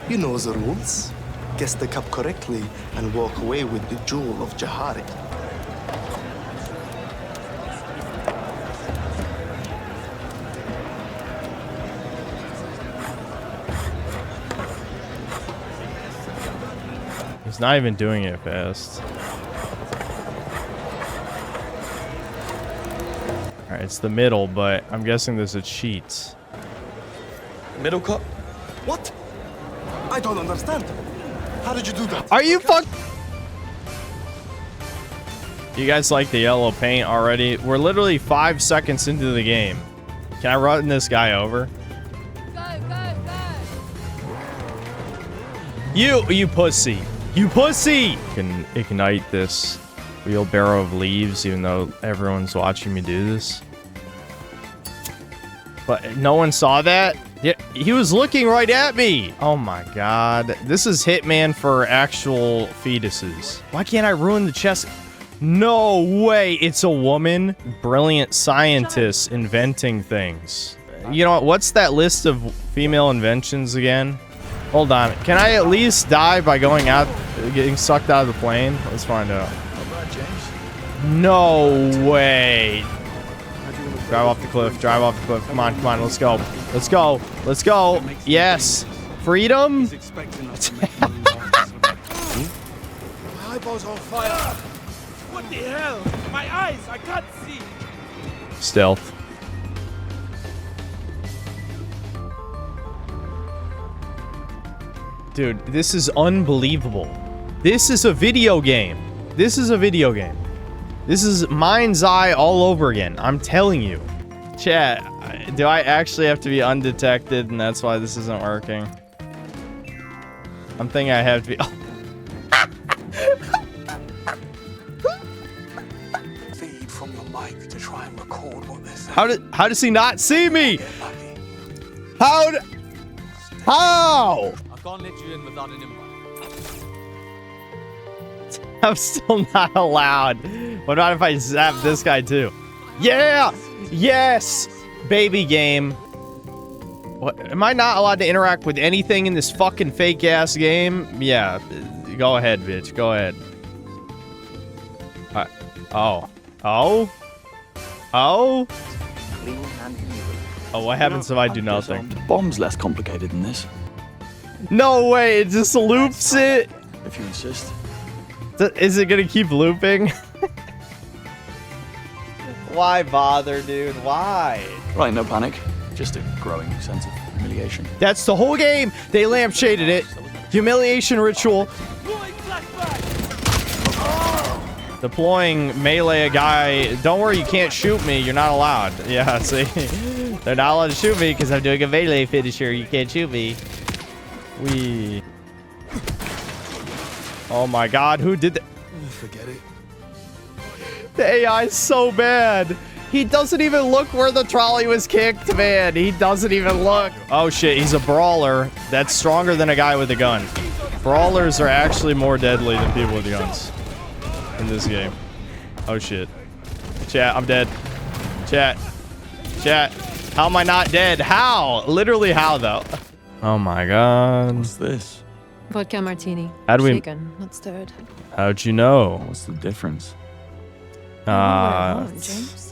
You know the rules. Guess the cup correctly and walk away with the jewel of Jahari. He's not even doing it fast. Alright, it's the middle, but I'm guessing there's a cheat. Middle cup? What? I don't understand. How did you do that? Are you fuck? You guys like the yellow paint already? We're literally 5 seconds into the game. Can I run this guy over? Go. You pussy. You pussy! I can ignite this wheelbarrow of leaves, even though everyone's watching me do this. But no one saw that? Yeah, he was looking right at me. Oh my god. This is Hitman for actual fetuses. Why can't I ruin the chest? No way. It's a woman. Brilliant scientists inventing things. You know what? What's that list of female inventions again? Hold on. Can I at least die by going out, getting sucked out of the plane? Let's find out. No way. Drive off the cliff. Drive off the cliff. Come on, come on. Let's go. Let's go. Let's go. Yes. Freedom. My eyeball's on fire. What the hell? My eyes. I can't see. Stealth. Dude, this is unbelievable. This is a video game. This is a video game. This is Mind's Eye all over again. I'm telling you. Chat, do I actually have to be undetected and that's why this isn't working? I'm thinking I have to be... Feed from your mic to try and record what they're saying. How does he not see me? How? I can't let you in without an invite. I'm still not allowed. What about if I zap this guy too? Yeah! Yes! Baby game. What? Am I not allowed to interact with anything in this fucking fake ass game? Yeah. Go ahead, bitch. Go ahead. Oh. Oh? Oh? Oh, what happens if I do nothing? The bomb's less complicated than this. No way, it just loops it. If you insist. Is it gonna keep looping? Why bother, dude? Why? Right, no panic. Just a growing sense of humiliation. That's the whole game. They lampshaded it. Humiliation ritual. Deploying melee a guy. Don't worry, you can't shoot me. You're not allowed. Yeah, see? They're not allowed to shoot me because I'm doing a melee finisher. You can't shoot me. Wee. Oh my god, who did that? Forget it. The AI is so bad. He doesn't even look where the trolley was kicked, man. He doesn't even look. Oh shit, he's a brawler. That's stronger than a guy with a gun. Brawlers are actually more deadly than people with guns in this game. Oh shit. Chat, I'm dead. Chat. Chat. How am I not dead? How? Literally how though? Oh my god. What's this? Vodka martini. How do we... Shaken, not stirred. How'd you know? What's the difference? James.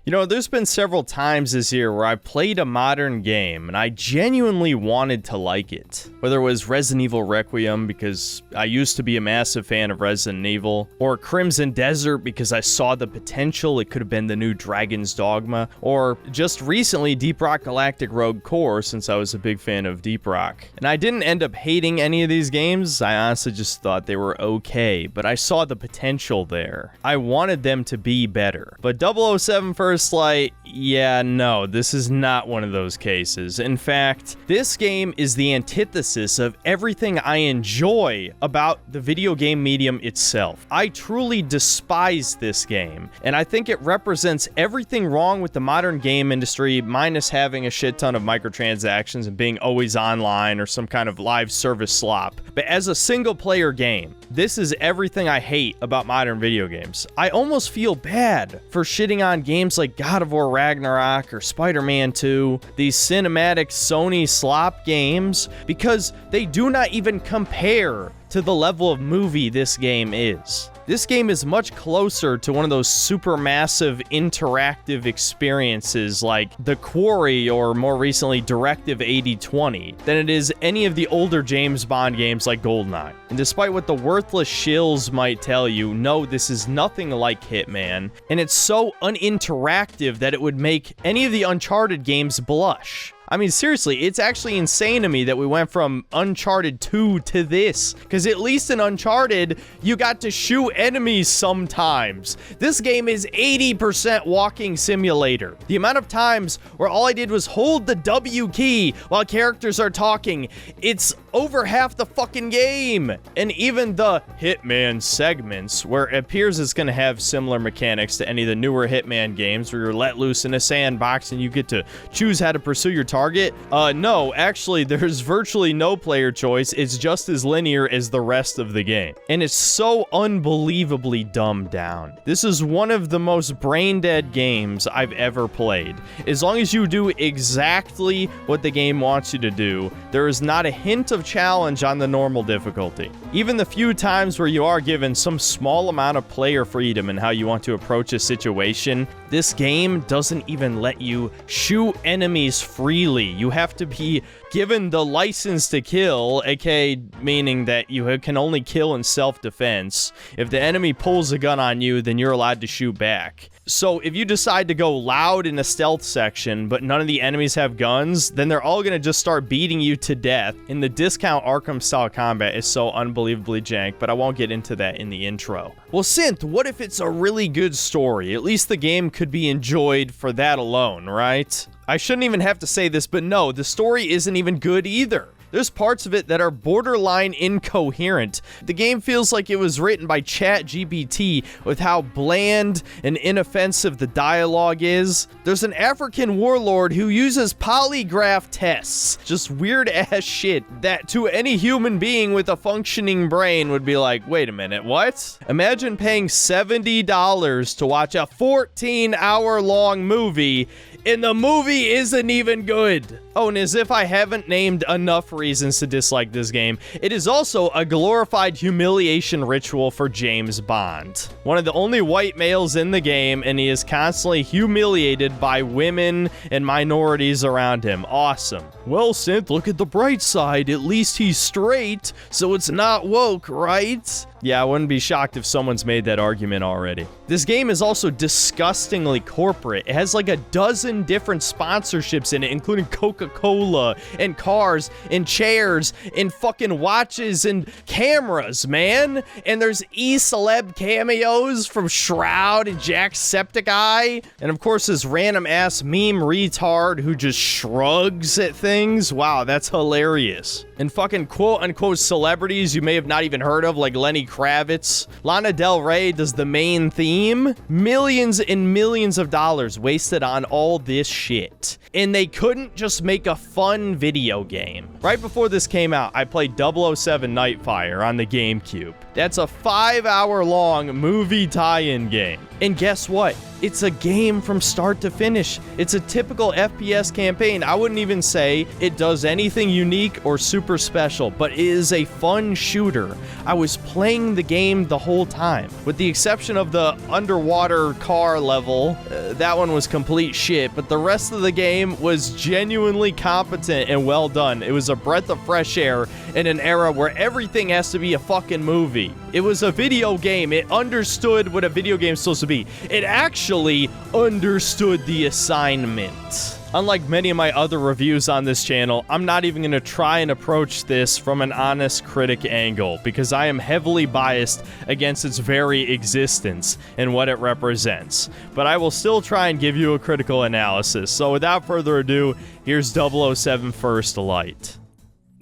You know, there's been several times this year where I played a modern game and I genuinely wanted to like it. Whether it was Resident Evil Requiem because I used to be a massive fan of Resident Evil, or Crimson Desert because I saw the potential it could have been the new Dragon's Dogma, or just recently Deep Rock Galactic Rogue Core since I was a big fan of Deep Rock. And I didn't end up hating any of these games, I honestly just thought they were okay, but I saw the potential there. I wanted them to be better. But 007 First Light, yeah, no, this is not one of those cases. In fact, this game is the antithesis of everything I enjoy about the video game medium itself. I truly despise this game, and I think it represents everything wrong with the modern game industry, minus having a shit ton of microtransactions and being always online or some kind of live service slop. But as a single player game, this is everything I hate about modern video games. I almost feel bad for shitting on games like like God of War Ragnarok or Spider-Man 2, these cinematic Sony slop games, because they do not even compare to the level of movie this game is. This game is much closer to one of those supermassive interactive experiences like The Quarry or more recently Directive 8020 than it is any of the older James Bond games like GoldenEye. And despite what the worthless shills might tell you, no, this is nothing like Hitman, and it's so uninteractive that it would make any of the Uncharted games blush. I mean, seriously, it's actually insane to me that we went from Uncharted 2 to this, because at least in Uncharted, you got to shoot enemies sometimes. This game is 80% walking simulator. The amount of times where all I did was hold the W key while characters are talking, it's over half the fucking game. And even the Hitman segments, where it appears it's going to have similar mechanics to any of the newer Hitman games, where you're let loose in a sandbox and you get to choose how to pursue your target. No, actually, there's virtually no player choice. It's just as linear as the rest of the game. And it's so unbelievably dumbed down. This is one of the most brain-dead games I've ever played. As long as you do exactly what the game wants you to do, there is not a hint of challenge on the normal difficulty. Even the few times where you are given some small amount of player freedom in how you want to approach a situation, this game doesn't even let you shoot enemies freely. You have to be given the license to kill, aka meaning that you can only kill in self-defense. If the enemy pulls a gun on you, then you're allowed to shoot back. So if you decide to go loud in a stealth section, but none of the enemies have guns, then they're all gonna just start beating you to death. And the discount Arkham-style combat is so unbelievably jank, but I won't get into that in the intro. Well, Synth, what if it's a really good story? At least the game could be enjoyed for that alone, right? I shouldn't even have to say this, but no, the story isn't even good either. There's parts of it that are borderline incoherent. The game feels like it was written by ChatGPT with how bland and inoffensive the dialogue is. There's an African warlord who uses polygraph tests. Just weird ass shit that to any human being with a functioning brain would be like, wait a minute, what? Imagine paying $70 to watch a 14-hour-long movie and the movie isn't even good. Oh, and as if I haven't named enough reasons to dislike this game, it is also a glorified humiliation ritual for James Bond. One of the only white males in the game, and he is constantly humiliated by women and minorities around him. Awesome. Well, Synth, look at the bright side. At least he's straight, so it's not woke, right? Yeah, I wouldn't be shocked if someone's made that argument already. This game is also disgustingly corporate. It has like a dozen different sponsorships in it, including Coca-Cola and cars and chairs and fucking watches and cameras, man. And there's e-celeb cameos from Shroud and JackSepticEye. And of course, this random ass meme retard who just shrugs at things. Wow, that's hilarious. And fucking quote-unquote celebrities you may have not even heard of, like Lenny Kravitz. Lana Del Rey does the main theme. Millions and millions of dollars wasted on all this shit. And they couldn't just make a fun video game. Right before this came out, I played 007 Nightfire on the GameCube. That's a 5-hour-long movie tie-in game. And guess what? It's a game from start to finish. It's a typical FPS campaign. I wouldn't even say it does anything unique or super special, but it is a fun shooter. I was playing the game the whole time, with the exception of the underwater car level. That one was complete shit, but the rest of the game was genuinely competent and well done. It was a breath of fresh air in an era where everything has to be a fucking movie. It was a video game. It understood what a video game is supposed to be. It actually understood the assignment. Unlike many of my other reviews on this channel, I'm not even going to try and approach this from an honest critic angle, because I am heavily biased against its very existence and what it represents. But I will still try and give you a critical analysis. So without further ado, here's 007 First Light.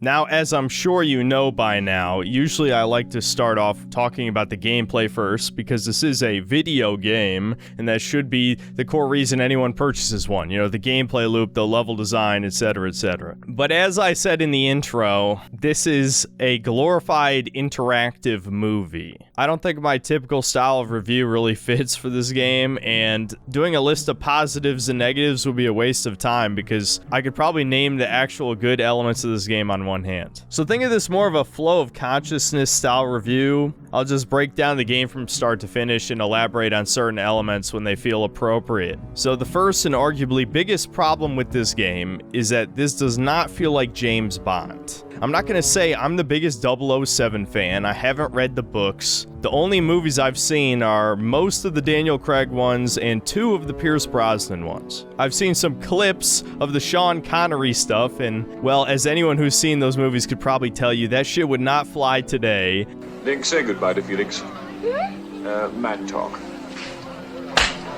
Now, as I'm sure you know by now, usually I like to start off talking about the gameplay first, because this is a video game, and that should be the core reason anyone purchases one. You know, the gameplay loop, the level design, etc., etc. But as I said in the intro, this is a glorified interactive movie. I don't think my typical style of review really fits for this game, and doing a list of positives and negatives would be a waste of time because I could probably name the actual good elements of this game on one hand. So think of this more of a flow of consciousness style review. I'll just break down the game from start to finish and elaborate on certain elements when they feel appropriate. So the first and arguably biggest problem with this game is that this does not feel like James Bond. I'm not going to say I'm the biggest 007 fan. I haven't read the books. The only movies I've seen are most of the Daniel Craig ones and 2 of the Pierce Brosnan ones. I've seen some clips of the Sean Connery stuff, and, well, as anyone who's seen those movies could probably tell you, that shit would not fly today. Link, say goodbye to Felix. Man talk.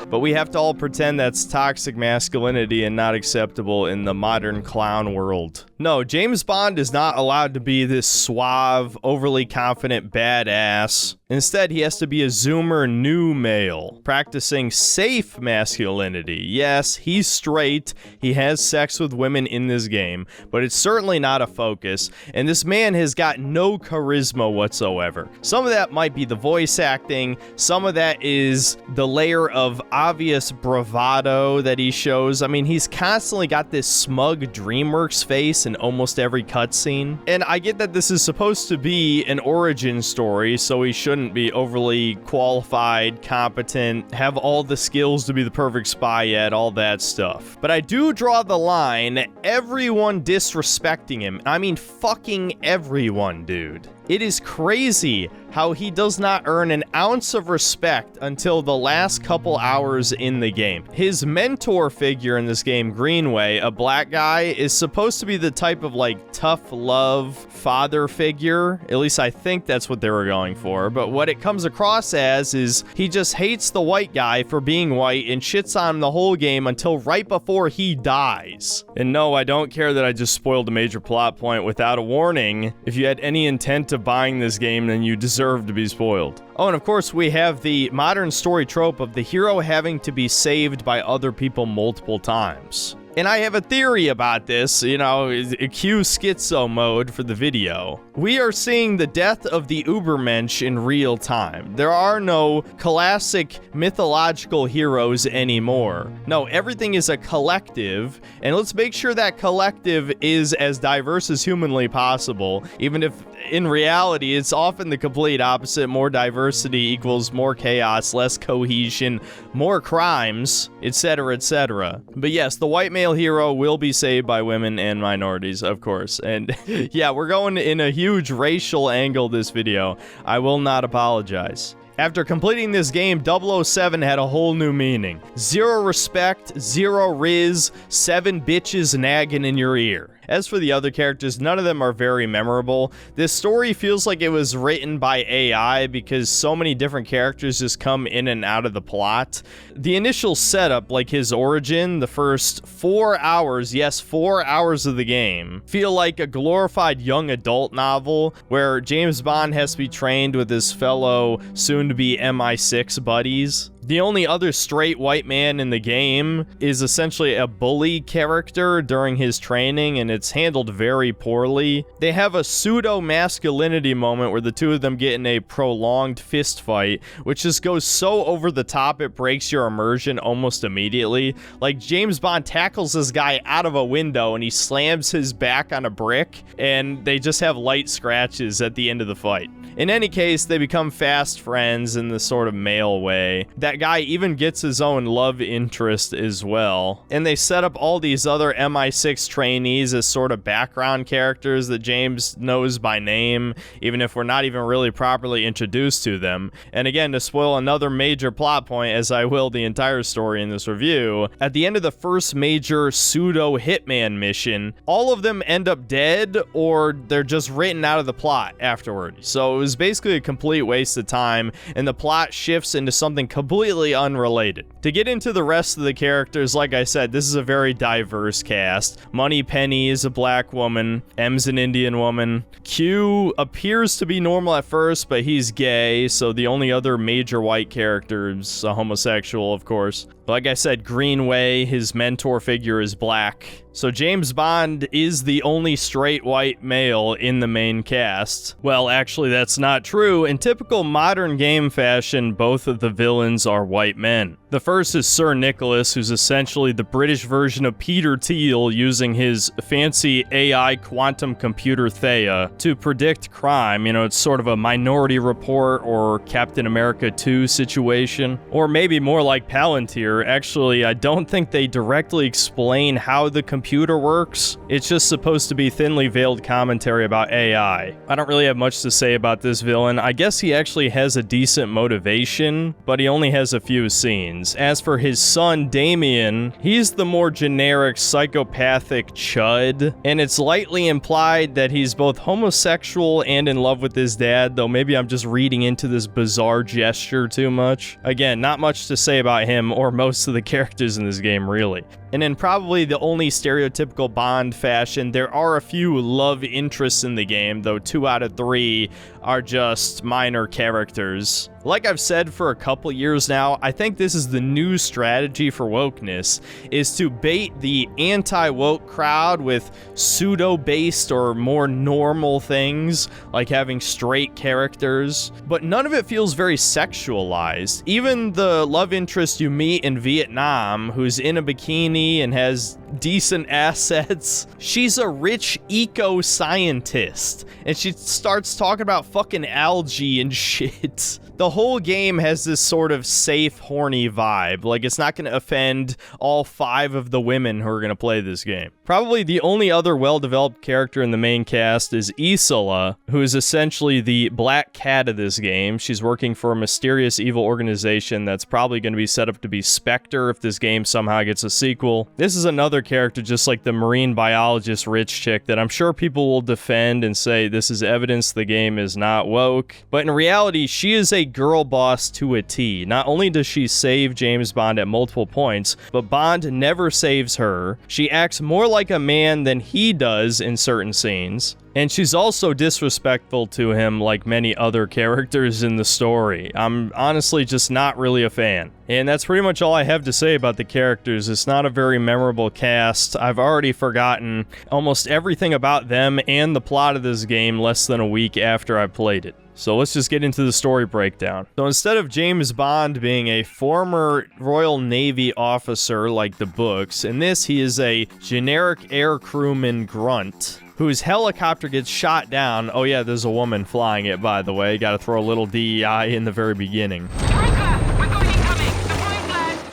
But we have to all pretend that's toxic masculinity and not acceptable in the modern clown world. No, James Bond is not allowed to be this suave, overly confident badass. Instead, he has to be a zoomer new male, practicing safe masculinity. Yes, he's straight, he has sex with women in this game, but it's certainly not a focus, and this man has got no charisma whatsoever. Some of that might be the voice acting, some of that is the layer of obvious bravado that he shows. I mean, he's constantly got this smug DreamWorks face in almost every cutscene. And I get that this is supposed to be an origin story, so he shouldn't be overly qualified, competent, have all the skills to be the perfect spy yet, all that stuff. But I do draw the line, everyone disrespecting him. I mean, fucking everyone, dude. It is crazy how he does not earn an ounce of respect until the last couple hours in the game. His mentor figure in this game, Greenway, a black guy, is supposed to be the type of like tough love father figure. At least I think that's what they were going for. But what it comes across as is he just hates the white guy for being white and shits on him the whole game until right before he dies. And no, I don't care that I just spoiled a major plot point without a warning. If you had any intent of buying this game, then you deserve to be spoiled. Oh, and of course we have the modern story trope of the hero having to be saved by other people multiple times. And I have a theory about this, you know, cue schizo mode for the video. We are seeing the death of the Ubermensch in real time. There are no classic mythological heroes anymore. No, everything is a collective, and let's make sure that collective is as diverse as humanly possible, even if in reality it's often the complete opposite. More diversity equals more chaos, less cohesion, more crimes, etc., etc. But yes, the white male hero will be saved by women and minorities, of course. And yeah, we're going in a huge racial angle this video. I will not apologize. After completing this game, 007 had a whole new meaning. 0 respect, 0 riz, 7 bitches nagging in your ear. As for the other characters, none of them are very memorable. This story feels like it was written by AI because so many different characters just come in and out of the plot. The initial setup, like his origin, the first 4 hours, yes, 4 hours of the game, feel like a glorified young adult novel where James Bond has to be trained with his fellow soon-to-be MI6 buddies. The only other straight white man in the game is essentially a bully character during his training, and it's handled very poorly. They have a pseudo-masculinity moment where the two of them get in a prolonged fist fight, which just goes so over the top it breaks your immersion almost immediately. Like, James Bond tackles this guy out of a window and he slams his back on a brick, and they just have light scratches at the end of the fight. In any case, they become fast friends in the sort of male way. That guy even gets his own love interest as well. And they set up all these other MI6 trainees as sort of background characters that James knows by name, even if we're not even really properly introduced to them. And again, to spoil another major plot point, as I will the entire story in this review, at the end of the first major pseudo hitman mission, all of them end up dead or they're just written out of the plot afterward. So it was basically a complete waste of time, and the plot shifts into something completely unrelated. To get into the rest of the characters, like I said, this is a very diverse cast. Moneypenny is a black woman, M's an Indian woman, Q appears to be normal at first, but he's gay, so the only other major white character is a homosexual, of course. Like I said, Greenway, his mentor figure, is black. So James Bond is the only straight white male in the main cast. Well, actually, that's not true. In typical modern game fashion, both of the villains are white men. The first is Sir Nicholas, who's essentially the British version of Peter Thiel using his fancy AI quantum computer Thea to predict crime. You know, it's sort of a Minority Report or Captain America 2 situation. Or maybe more like Palantir. Actually, I don't think they directly explain how the computer works. It's just supposed to be thinly veiled commentary about AI. I don't really have much to say about this villain. I guess he actually has a decent motivation, but he only has a few scenes. As for his son, Damien, he's the more generic psychopathic chud, and it's lightly implied that he's both homosexual and in love with his dad, though maybe I'm just reading into this bizarre gesture too much. Again, not much to say about him or most of the characters in this game, really. And in probably the only stereotypical Bond fashion, there are a few love interests in the game, though 2 out of 3 are just minor characters. Like I've said for a couple years now, I think this is the new strategy for wokeness, is to bait the anti-woke crowd with pseudo-based or more normal things, like having straight characters, but none of it feels very sexualized. Even the love interest you meet in Vietnam, who's in a bikini and has decent assets, she's a rich eco-scientist, and she starts talking about fucking algae and shit. The whole game has this sort of safe, horny vibe. Like, it's not going to offend all 5 of the women who are going to play this game. Probably the only other well-developed character in the main cast is Isola, who is essentially the black cat of this game. She's working for a mysterious evil organization that's probably going to be set up to be Spectre if this game somehow gets a sequel. This is another character just like the marine biologist rich chick that I'm sure people will defend and say this is evidence the game is not woke. But in reality, she is a girl boss to a T. Not only does she save James Bond at multiple points, but Bond never saves her. She acts more like a man than he does in certain scenes. And she's also disrespectful to him like many other characters in the story. I'm honestly just not really a fan. And that's pretty much all I have to say about the characters. It's not a very memorable cast. I've already forgotten almost everything about them and the plot of this game less than a week after I played it. So let's just get into the story breakdown. So instead of James Bond being a former Royal Navy officer like the books, in this he is a generic air crewman grunt whose helicopter gets shot down. Oh yeah, there's a woman flying it, by the way. Gotta throw a little DEI in the very beginning.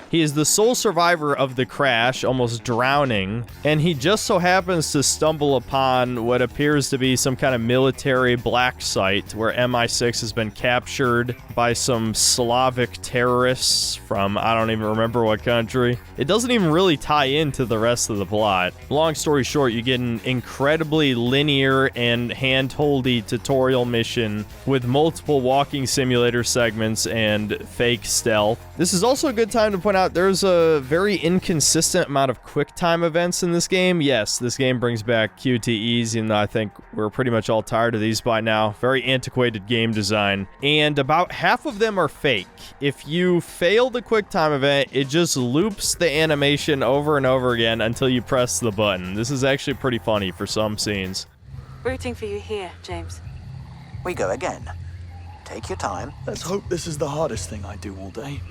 He is the sole survivor of the crash, almost drowning, and he just so happens to stumble upon what appears to be some kind of military black site where MI6 has been captured by some Slavic terrorists from I don't even remember what country. It doesn't even really tie into the rest of the plot. Long story short, you get an incredibly linear and hand-holdy tutorial mission with multiple walking simulator segments and fake stealth. This is also a good time to point out there's a very inconsistent amount of QuickTime events in this game. Yes, this game brings back QTEs, even though I think we're pretty much all tired of these by now. Very antiquated game design. And about half of them are fake. If you fail the QuickTime event, it just loops the animation over and over again until you press the button. This is actually pretty funny for some scenes. Rooting for you here, James. We go again. Take your time. Let's hope this is the hardest thing I do all day.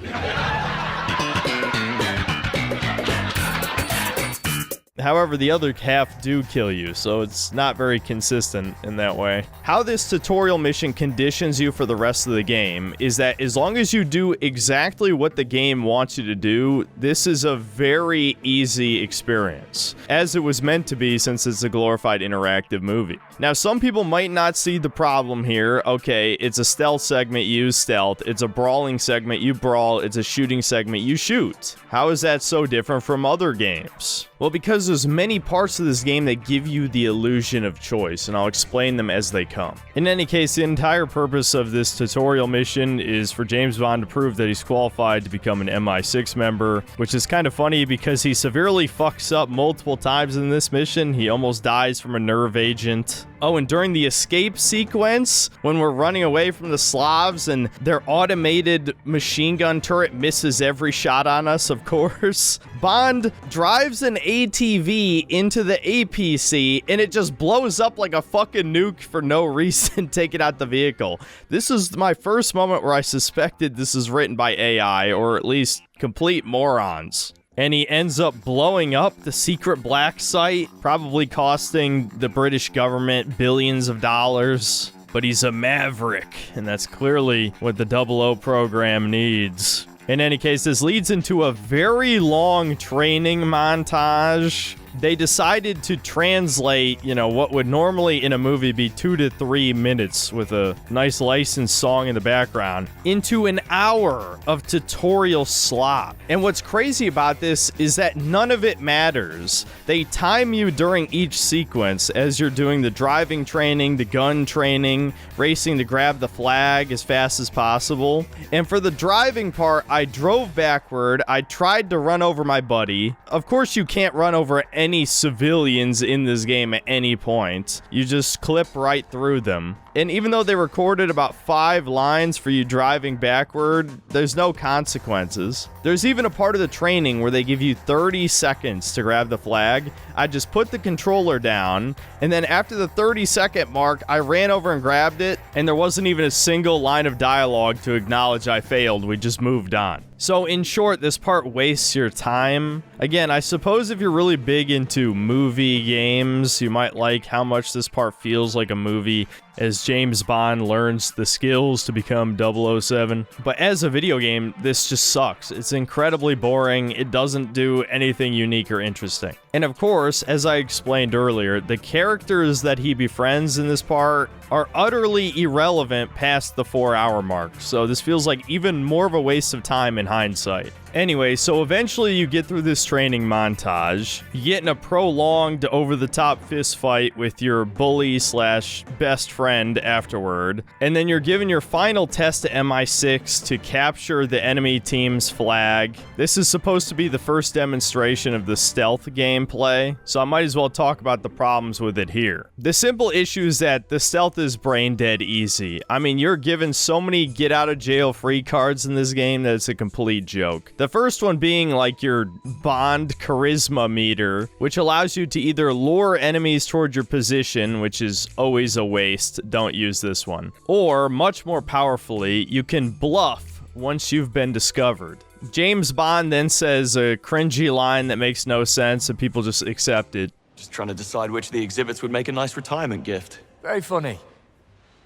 However, the other half do kill you, so it's not very consistent in that way. How this tutorial mission conditions you for the rest of the game is that as long as you do exactly what the game wants you to do, this is a very easy experience, as it was meant to be since it's a glorified interactive movie. Now, some people might not see the problem here. Okay, it's a stealth segment, you use stealth. It's a brawling segment, you brawl. It's a shooting segment, you shoot. How is that so different from other games? Well, because there's many parts of this game that give you the illusion of choice, and I'll explain them as they come. In any case, the entire purpose of this tutorial mission is for James Bond to prove that he's qualified to become an MI6 member, which is kind of funny because he severely fucks up multiple times in this mission. He almost dies from a nerve agent. Oh, and during the escape sequence, when we're running away from the Slavs and their automated machine gun turret misses every shot on us, of course, Bond drives an ATV into the APC and it just blows up like a fucking nuke for no reason, taking out the vehicle. This is my first moment where I suspected this is written by AI, or at least complete morons. And he ends up blowing up the secret black site, probably costing the British government billions of dollars. But he's a maverick, and that's clearly what the 00 program needs. In any case, this leads into a very long training montage. They decided to translate, what would normally in a movie be 2 to 3 minutes with a nice licensed song in the background, into an hour of tutorial slop. And what's crazy about this is that none of it matters. They time you during each sequence as you're doing the driving training, the gun training, racing to grab the flag as fast as possible. And for the driving part, I drove backward. I tried to run over my buddy. Of course, you can't run over any civilians in this game at any point. You just clip right through them. And even though they recorded about 5 lines for you driving backward, there's no consequences. There's even a part of the training where they give you 30 seconds to grab the flag. I just put the controller down, and then after the 30-second mark, I ran over and grabbed it, and there wasn't even a single line of dialogue to acknowledge I failed. We just moved on. So in short, this part wastes your time. Again, I suppose if you're really big into movie games, you might like how much this part feels like a movie as James Bond learns the skills to become 007. But as a video game, this just sucks. It's incredibly boring. It doesn't do anything unique or interesting. And of course, as I explained earlier, the characters that he befriends in this part are utterly irrelevant past the 4-hour mark. So this feels like even more of a waste of time in hindsight. Anyway, so eventually you get through this training montage. You get in a prolonged over-the-top fist fight with your bully slash best friend afterward. And then you're given your final test to MI6 to capture the enemy team's flag. This is supposed to be the first demonstration of the stealth gameplay, so I might as well talk about the problems with it here. The simple issue is that the stealth is brain dead easy. I mean, you're given so many get-out-of-jail-free cards in this game that it's a complete joke. The first one being like your Bond charisma meter, which allows you to either lure enemies toward your position, which is always a waste, don't use this one, or much more powerfully, you can bluff once you've been discovered. James Bond then says a cringy line that makes no sense and people just accept it. Just trying to decide which of the exhibits would make a nice retirement gift. Very funny.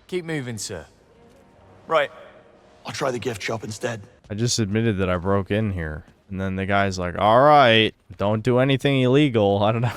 Keep moving, sir. Right. I'll try the gift shop instead. I just admitted that I broke in here. And then the guy's like, all right, don't do anything illegal. I don't know.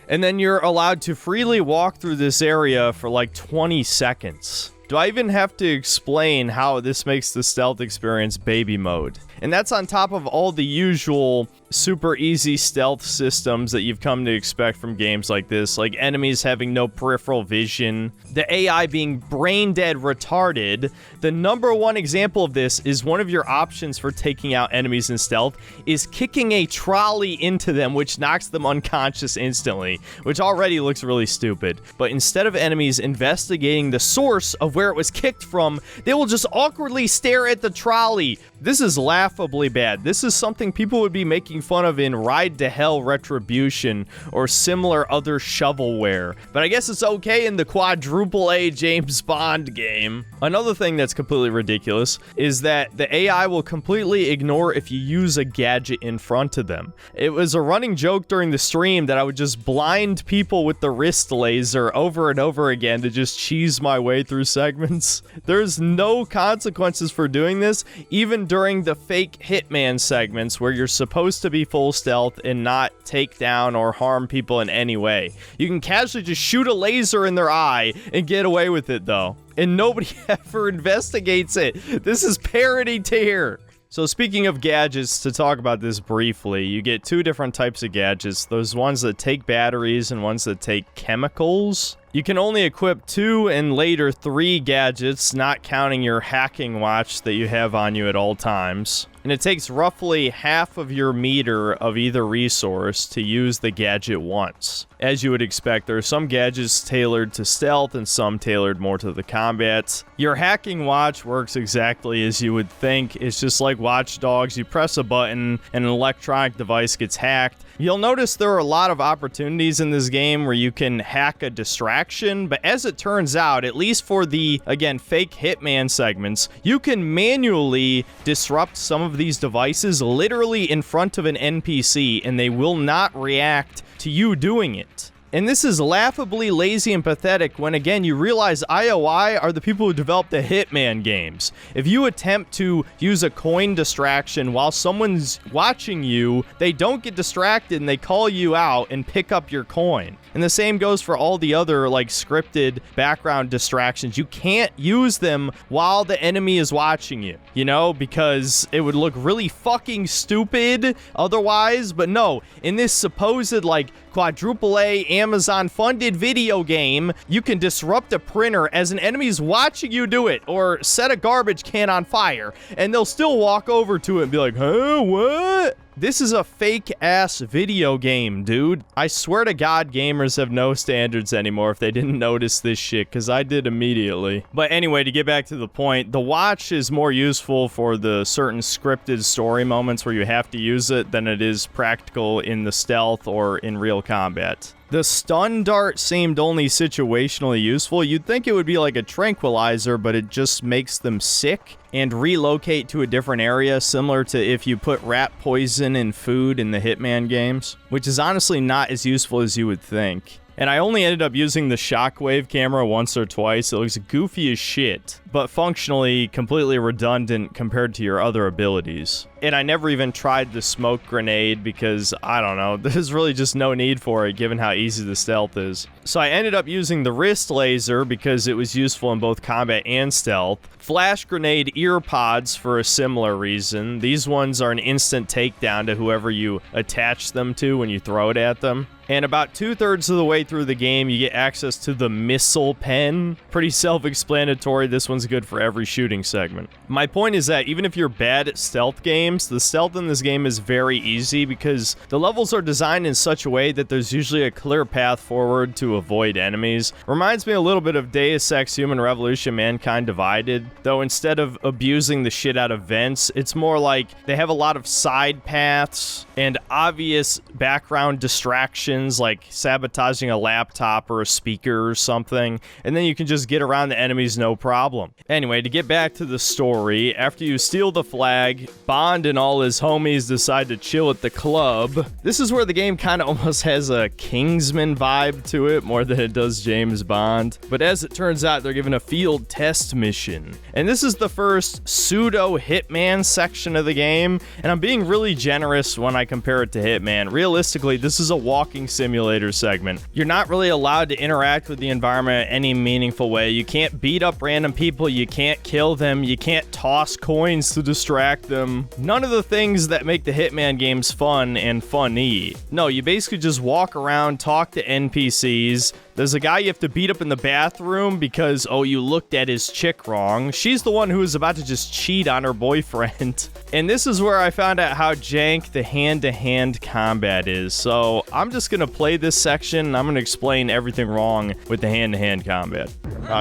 And then you're allowed to freely walk through this area for like 20 seconds. Do I even have to explain how this makes the stealth experience baby mode? And that's on top of all the usual super easy stealth systems that you've come to expect from games like this, like enemies having no peripheral vision, the AI being brain dead retarded. The #1 example of this is one of your options for taking out enemies in stealth is kicking a trolley into them, which knocks them unconscious instantly, which already looks really stupid. But instead of enemies investigating the source of where it was kicked from, they will just awkwardly stare at the trolley. This is laughably bad. This is something people would be making fun of in Ride to Hell Retribution or similar other shovelware. But I guess it's okay in the quadruple A James Bond game. Another thing that's completely ridiculous is that the AI will completely ignore if you use a gadget in front of them. It was a running joke during the stream that I would just blind people with the wrist laser over and over again to just cheese my way through segments. There's no consequences for doing this, even during the fake Hitman segments where you're supposed to be full stealth and not take down or harm people in any way. You can casually just shoot a laser in their eye and get away with it though. And nobody ever investigates it. This is parody tier. So speaking of gadgets, to talk about this briefly, you get 2 different types of gadgets. Those ones that take batteries and ones that take chemicals. You can only equip 2 and later 3 gadgets, not counting your hacking watch that you have on you at all times. And it takes roughly half of your meter of either resource to use the gadget once. as you would expect, there are some gadgets tailored to stealth and some tailored more to the combat. Your hacking watch works exactly as you would think. It's just like Watch Dogs. You press a button and an electronic device gets hacked. You'll notice there are a lot of opportunities in this game where you can hack a distraction, but as it turns out, at least for the, again, fake Hitman segments, you can manually disrupt some of these devices literally in front of an NPC, and they will not react to you doing it. And this is laughably lazy and pathetic when, again, you realize IOI are the people who developed the Hitman games. If you attempt to use a coin distraction while someone's watching you, they don't get distracted and they call you out and pick up your coin. And the same goes for all the other, like, scripted background distractions. You can't use them while the enemy is watching you, you know, because it would look really fucking stupid otherwise. But no, in this supposed, like, quadruple A Amazon funded video game, you can disrupt a printer as an enemy is watching you do it, or set a garbage can on fire, and they'll still walk over to it and be like, huh, what? This is a fake-ass video game, dude. I swear to God, gamers have no standards anymore if they didn't notice this shit, because I did immediately. But anyway, to get back to the point, the watch is more useful for the certain scripted story moments where you have to use it than it is practical in the stealth or in real combat. The stun dart seemed only situationally useful. You'd think it would be like a tranquilizer, but it just makes them sick and relocate to a different area, similar to if you put rat poison in food in the Hitman games, which is honestly not as useful as you would think. And I only ended up using the shockwave camera once or twice. It looks goofy as shit, but functionally completely redundant compared to your other abilities. And I never even tried the smoke grenade because, I don't know, there's really just no need for it given how easy the stealth is. So I ended up using the wrist laser because it was useful in both combat and stealth. Flash grenade ear pods for a similar reason. These ones are an instant takedown to whoever you attach them to when you throw it at them. And about 2/3 of the way through the game, you get access to the missile pen. Pretty self-explanatory. This one's good for every shooting segment. My point is that even if you're bad at stealth games, the stealth in this game is very easy because the levels are designed in such a way that there's usually a clear path forward to avoid enemies. Reminds me a little bit of Deus Ex Human Revolution Mankind Divided, though instead of abusing the shit out of vents, it's more like they have a lot of side paths and obvious background distractions, like sabotaging a laptop or a speaker or something, and then you can just get around the enemies no problem. Anyway, to get back to the story, after you steal the flag, Bond and all his homies decide to chill at the club. This is where the game kind of almost has a Kingsman vibe to it more than it does James Bond. But as it turns out, they're given a field test mission. And this is the first pseudo Hitman section of the game, and I'm being really generous when I compare it to Hitman. Realistically, this is a walking simulator segment. You're not really allowed to interact with the environment in any meaningful way. You can't beat up random people, you can't kill them, you can't toss coins to distract them. None of the things that make the Hitman games fun and funny. No, you basically just walk around, talk to NPCs. There's a guy you have to beat up in the bathroom because, oh, you looked at his chick wrong. She's the one who is about to just cheat on her boyfriend. And this is where I found out how jank the hand-to-hand combat is. So I'm just gonna play this section and I'm gonna explain everything wrong with the hand-to-hand combat.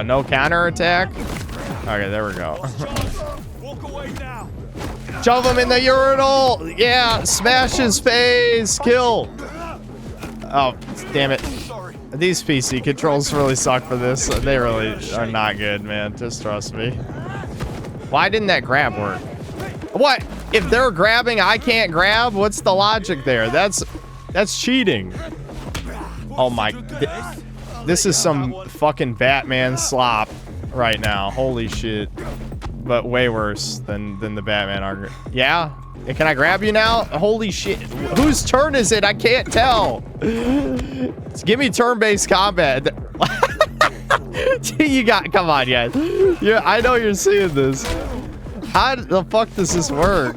No counterattack? Okay, there we go. Walk away now. Shove him in the urinal! Yeah, smash his face! Kill! Oh, damn it. These PC controls really suck for this. They really are not good, man. Just trust me. Why didn't that grab work? What? If they're grabbing, I can't grab? What's the logic there? That's cheating. Oh my... This is some fucking Batman slop right now. Holy shit. But way worse than the Batman argument. Yeah? Can I grab you now? Holy shit. Whose turn is it? I can't tell. Give me turn-based combat. You got... Come on, guys. Yeah, I know you're seeing this. How the fuck does this work?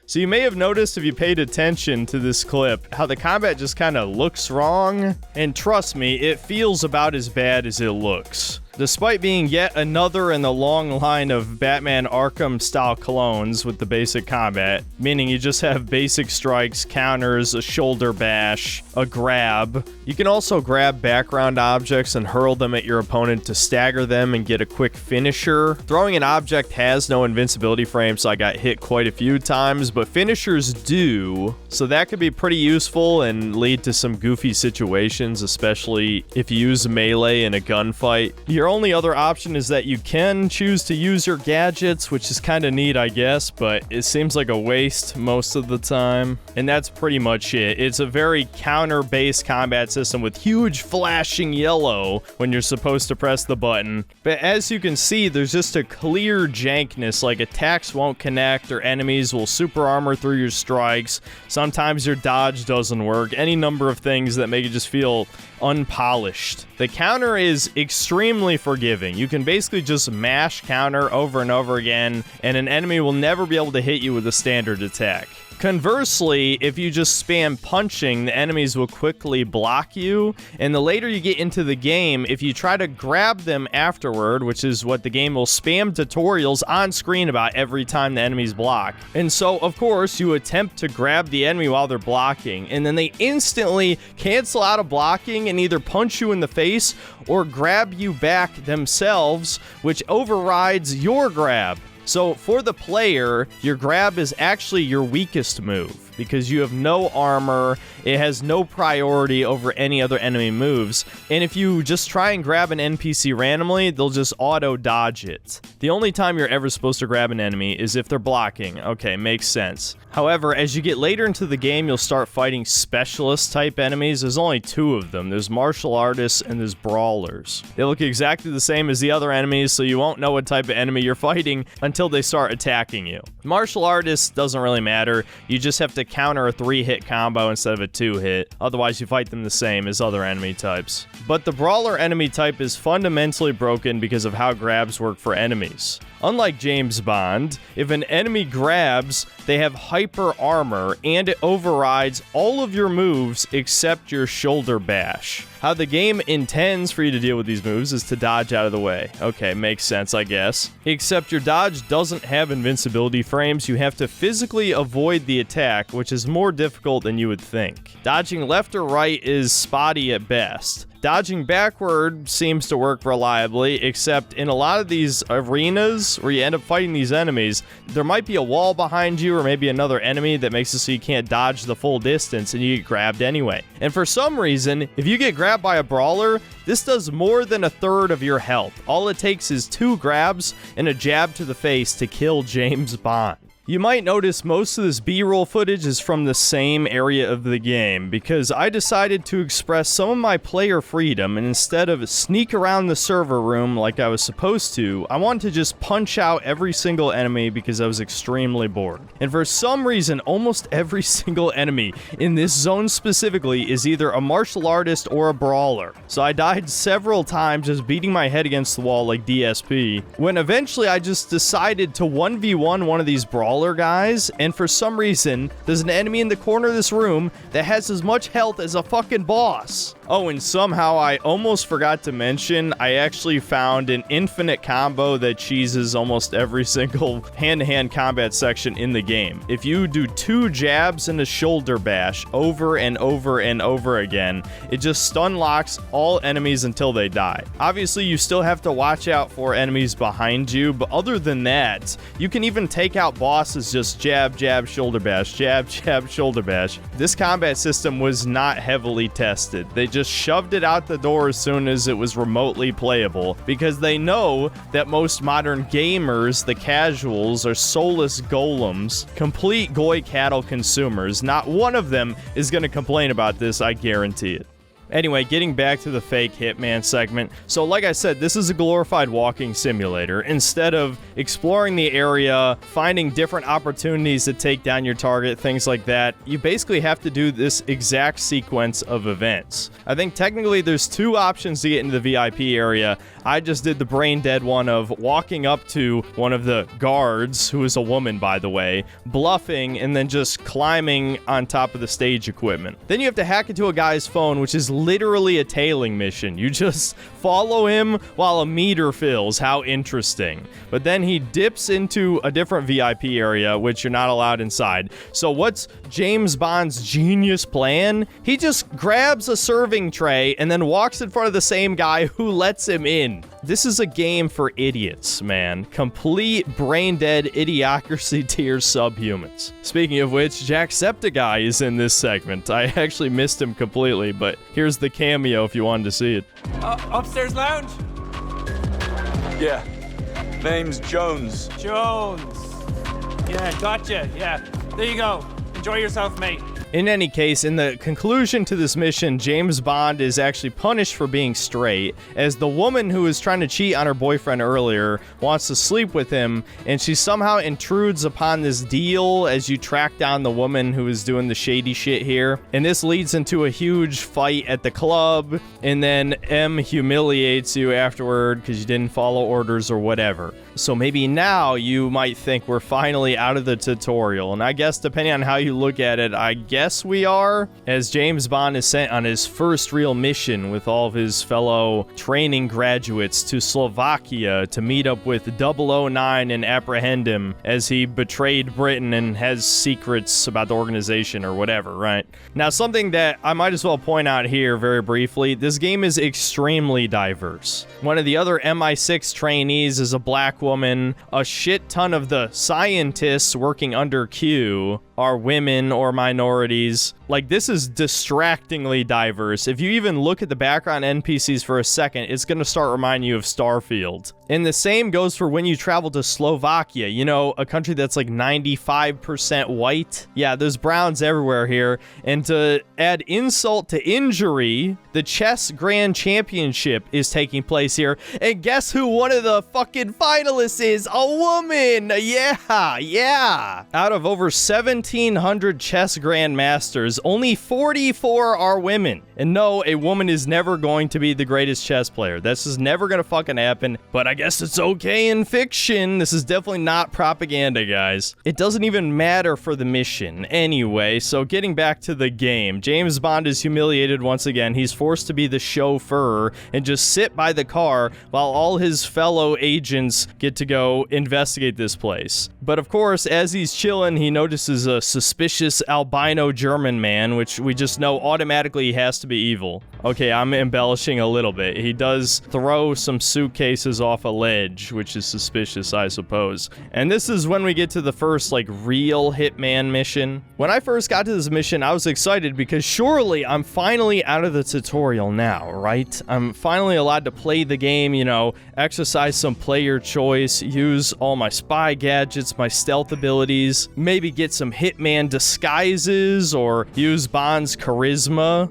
So you may have noticed if you paid attention to this clip, how the combat just kind of looks wrong. And trust me, it feels about as bad as it looks. Despite being yet another in the long line of Batman Arkham-style clones with the basic combat, meaning you just have basic strikes, counters, a shoulder bash, a grab. You can also grab background objects and hurl them at your opponent to stagger them and get a quick finisher. Throwing an object has no invincibility frame, so I got hit quite a few times, but finishers do, so that could be pretty useful and lead to some goofy situations, especially if you use melee in a gunfight. Your only other option is that you can choose to use your gadgets, which is kind of neat, I guess, but it seems like a waste most of the time. And that's pretty much it. It's a very counter-based combat system with huge flashing yellow when you're supposed to press the button. But as you can see, there's just a clear jankness, like attacks won't connect or enemies will super armor through your strikes. Sometimes your dodge doesn't work. Any number of things that make it just feel unpolished. The counter is extremely forgiving. You can basically just mash counter over and over again, and an enemy will never be able to hit you with a standard attack. Conversely, if you just spam punching, the enemies will quickly block you, and the later you get into the game, if you try to grab them afterward, which is what the game will spam tutorials on screen about every time the enemies block. And so, of course, you attempt to grab the enemy while they're blocking, and then they instantly cancel out of blocking and either punch you in the face or grab you back themselves, which overrides your grab. So for the player, your grab is actually your weakest move because you have no armor, it has no priority over any other enemy moves, and if you just try and grab an NPC randomly, they'll just auto-dodge it. The only time you're ever supposed to grab an enemy is if they're blocking. Okay, makes sense. However, as you get later into the game, you'll start fighting specialist-type enemies. There's only two of them. There's martial artists and there's brawlers. They look exactly the same as the other enemies, so you won't know what type of enemy you're fighting until they start attacking you. Martial artists doesn't really matter. You just have to counter a 3-hit combo instead of a 2-hit. Otherwise, you fight them the same as other enemy types. But the brawler enemy type is fundamentally broken because of how grabs work for enemies. Unlike James Bond, if an enemy grabs, they have hyper armor and it overrides all of your moves except your shoulder bash. How the game intends for you to deal with these moves is to dodge out of the way. Okay, makes sense, I guess. Except your dodge doesn't have invincibility frames. You have to physically avoid the attack, which is more difficult than you would think. Dodging left or right is spotty at best. Dodging backward seems to work reliably, except in a lot of these arenas where you end up fighting these enemies, there might be a wall behind you or maybe another enemy that makes it so you can't dodge the full distance and you get grabbed anyway. And for some reason, if you get grabbed by a brawler, this does more than a third of your health. All it takes is 2 grabs and a jab to the face to kill James Bond. You might notice most of this B-roll footage is from the same area of the game, because I decided to express some of my player freedom, and instead of sneak around the server room like I was supposed to, I wanted to just punch out every single enemy because I was extremely bored. And for some reason, almost every single enemy in this zone specifically is either a martial artist or a brawler. So I died several times just beating my head against the wall like DSP, when eventually I just decided to 1v1 one of these brawlers guys, and for some reason, there's an enemy in the corner of this room that has as much health as a fucking boss. Oh, and somehow I almost forgot to mention, I actually found an infinite combo that cheeses almost every single hand-to-hand combat section in the game. If you do 2 jabs and a shoulder bash over and over and over again, it just stun locks all enemies until they die. Obviously, you still have to watch out for enemies behind you, but other than that, you can even take out bosses just jab, jab, shoulder bash, jab, jab, shoulder bash. This combat system was not heavily tested. They just shoved it out the door as soon as it was remotely playable, because they know that most modern gamers, the casuals, are soulless golems, complete goy cattle consumers. Not one of them is going to complain about this, I guarantee it. Anyway, getting back to the fake Hitman segment. So like I said, this is a glorified walking simulator. Instead of exploring the area, finding different opportunities to take down your target, things like that, you basically have to do this exact sequence of events. I think technically there's 2 options to get into the VIP area. I just did the brain dead one of walking up to one of the guards, who is a woman by the way, bluffing, and then just climbing on top of the stage equipment. Then you have to hack into a guy's phone, which is literally a tailing mission. You just follow him while a meter fills. How interesting. But then he dips into a different VIP area, which you're not allowed inside. So what's James Bond's genius plan? He just grabs a serving tray and then walks in front of the same guy who lets him in. This is a game for idiots, man. Complete brain-dead idiocracy tier subhumans. Speaking of which, JackSepticEye is in this segment. I actually missed him completely, but here's the cameo if you wanted to see it. Upstairs lounge? Yeah. Name's Jones. Jones. Yeah, gotcha. Yeah. There you go. Enjoy yourself, mate. In any case, in the conclusion to this mission, James Bond is actually punished for being straight, as the woman who was trying to cheat on her boyfriend earlier wants to sleep with him, and she somehow intrudes upon this deal as you track down the woman who is doing the shady shit here. And this leads into a huge fight at the club, and then M humiliates you afterward because you didn't follow orders or whatever. So maybe now you might think we're finally out of the tutorial, and I guess depending on how you look at it, I guess we are, as James Bond is sent on his first real mission with all of his fellow training graduates to Slovakia to meet up with 009 and apprehend him as he betrayed Britain and has secrets about the organization or whatever, right? Now, something that I might as well point out here very briefly, this game is extremely diverse. One of the other MI6 trainees is a black woman. A shit ton of the scientists working under Q are women or minorities. Like, this is distractingly diverse. If you even look at the background NPCs for a second, it's gonna start reminding you of Starfield. And the same goes for when you travel to Slovakia, you know, a country that's like 95% white. Yeah, there's browns everywhere here. And to add insult to injury, the Chess Grand Championship is taking place here. And guess who one of the fucking finalists is? A woman! Yeah! Out of over 1,700 chess grandmasters, only 44 are women. And no, a woman is never going to be the greatest chess player. That's just never gonna fucking happen. But I guess it's okay in fiction. This is definitely not propaganda, guys. It doesn't even matter for the mission. Anyway, so getting back to the game, James Bond is humiliated once again. He's forced to be the chauffeur and just sit by the car while all his fellow agents get to go investigate this place. But of course, as he's chilling, he notices a suspicious albino German man, which we just know automatically has to be evil. Okay, I'm embellishing a little bit. He does throw some suitcases off a ledge, which is suspicious, I suppose. And this is when we get to the first, like, real Hitman mission. When I first got to this mission, I was excited because surely I'm finally out of the tutorial now, right? I'm finally allowed to play the game, you know, exercise some player choice, use all my spy gadgets, my stealth abilities, maybe get some Hitman disguises, or use Bond's charisma.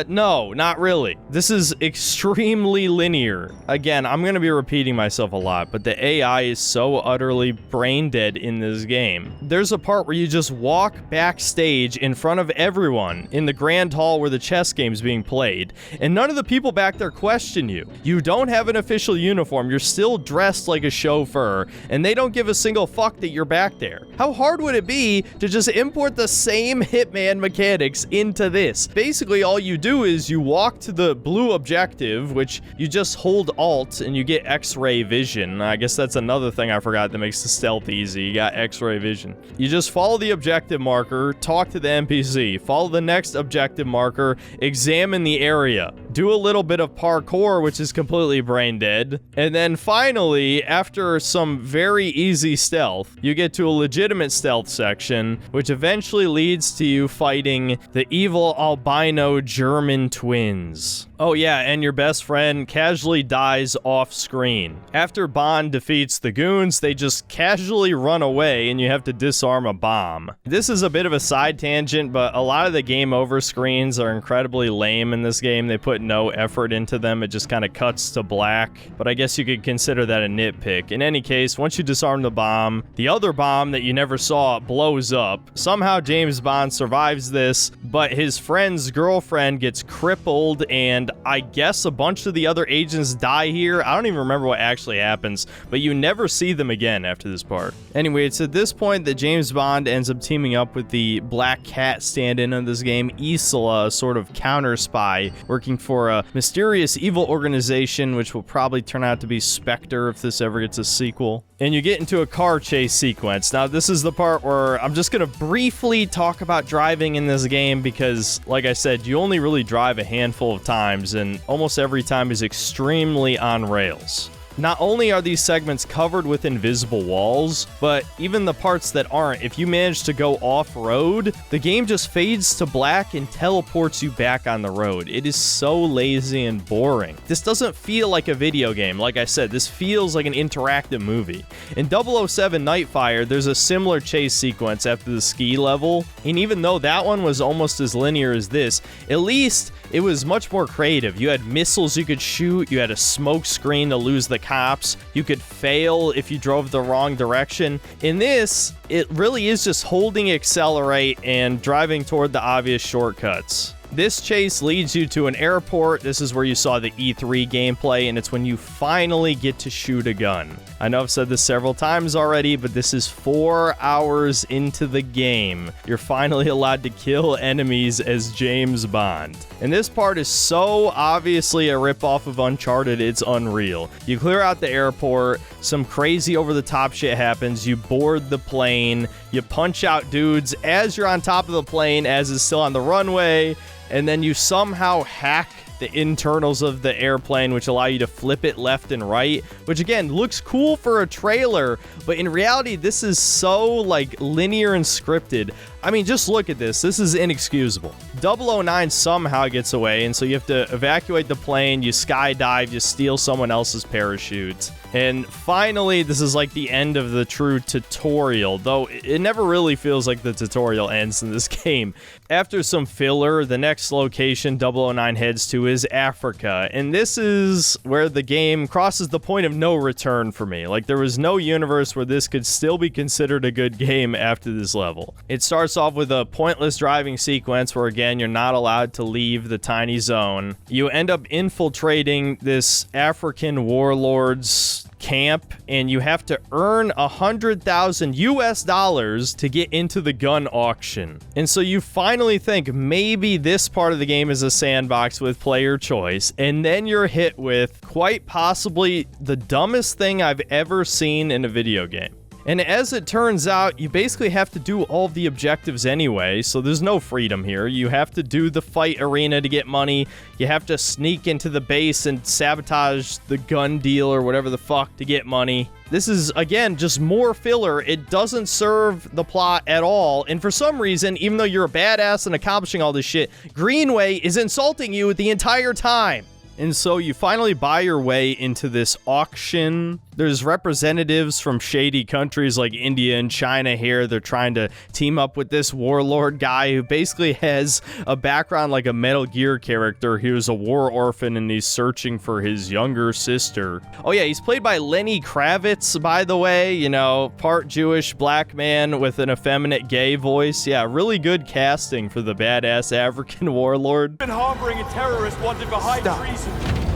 No, not really. This is extremely linear. Again, I'm gonna be repeating myself a lot, but the AI is so utterly brain dead in this game. There's a part where you just walk backstage in front of everyone in the grand hall where the chess game's being played, and none of the people back there question you. You don't have an official uniform, you're still dressed like a chauffeur, and they don't give a single fuck that you're back there. How hard would it be to just import the same Hitman mechanics into this? Basically, all you do is you walk to the blue objective, which you just hold Alt and you get X-ray vision. I guess that's another thing I forgot that makes the stealth easy. You got X-ray vision. You just follow the objective marker, talk to the NPC, follow the next objective marker, examine the area, do a little bit of parkour, which is completely brain dead, and then finally, after some very easy stealth, you get to a legitimate stealth section, which eventually leads to you fighting the evil albino German twins. Oh yeah, and your best friend casually dies off screen. After Bond defeats the goons, they just casually run away and you have to disarm a bomb. This is a bit of a side tangent, but a lot of the game over screens are incredibly lame in this game. They put no effort into them. It just kind of cuts to black, but I guess you could consider that a nitpick. In any case, once you disarm the bomb, the other bomb that you never saw blows up. Somehow James Bond survives this, but his friend's girlfriend gets crippled and and I guess a bunch of the other agents die here. I don't even remember what actually happens, but you never see them again after this part. Anyway, it's at this point that James Bond ends up teaming up with the Black Cat stand-in of this game, Isola, a sort of counter-spy, working for a mysterious evil organization, which will probably turn out to be Spectre if this ever gets a sequel. And you get into a car chase sequence. Now, this is the part where I'm just going to briefly talk about driving in this game because, like I said, you only really drive a handful of times, and almost every time is extremely on rails. Not only are these segments covered with invisible walls, but even the parts that aren't, if you manage to go off-road, the game just fades to black and teleports you back on the road. It is so lazy and boring. This doesn't feel like a video game. Like I said, this feels like an interactive movie. In 007 Nightfire, there's a similar chase sequence after the ski level, and even though that one was almost as linear as this, at least it was much more creative. You had missiles you could shoot, you had a smoke screen to lose the cops, you could fail if you drove the wrong direction. In this, it really is just holding accelerate and driving toward the obvious shortcuts. This chase leads you to an airport. This is where you saw the E3 gameplay, and it's when you finally get to shoot a gun. I know I've said this several times already, but this is 4 hours into the game. You're finally allowed to kill enemies as James Bond. And this part is so obviously a ripoff of Uncharted, it's unreal. You clear out the airport, some crazy over-the-top shit happens, you board the plane, you punch out dudes as you're on top of the plane, as it's still on the runway, and then you somehow hack the internals of the airplane, which allow you to flip it left and right, which again looks cool for a trailer, but in reality this is so like linear and scripted. I mean, just look at this. This is inexcusable. 009 somehow gets away, and so you have to evacuate the plane, you skydive, you steal someone else's parachute. And finally, this is like the end of the true tutorial, though it never really feels like the tutorial ends in this game. After some filler, the next location 009 heads to is Africa, and this is where the game crosses the point of no return for me. Like, there was no universe where this could still be considered a good game after this level. It starts off with a pointless driving sequence where, again, you're not allowed to leave the tiny zone. You end up infiltrating this African warlord's camp, and you have to earn $100,000 to get into the gun auction. And so you finally think maybe this part of the game is a sandbox with player choice, and then you're hit with quite possibly the dumbest thing I've ever seen in a video game. And as it turns out, you basically have to do all of the objectives anyway, so there's no freedom here. You have to do the fight arena to get money. You have to sneak into the base and sabotage the gun deal or whatever the fuck to get money. This is, again, just more filler. It doesn't serve the plot at all. And for some reason, even though you're a badass and accomplishing all this shit, Greenway is insulting you the entire time. And so you finally buy your way into this auction. There's representatives from shady countries like India and China here. They're trying to team up with this warlord guy who basically has a background like a Metal Gear character. He was a war orphan and he's searching for his younger sister. Oh yeah, he's played by Lenny Kravitz, by the way. You know, part Jewish black man with an effeminate gay voice. Yeah, really good casting for the badass African warlord. Been harboring a terrorist wanted for high treason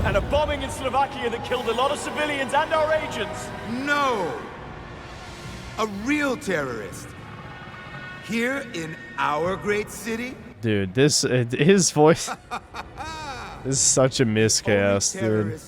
and a bombing in Slovakia that killed a lot of civilians and our agents. No! A real terrorist. Here in our great city? Dude, his voice... This is such a miscast, dude.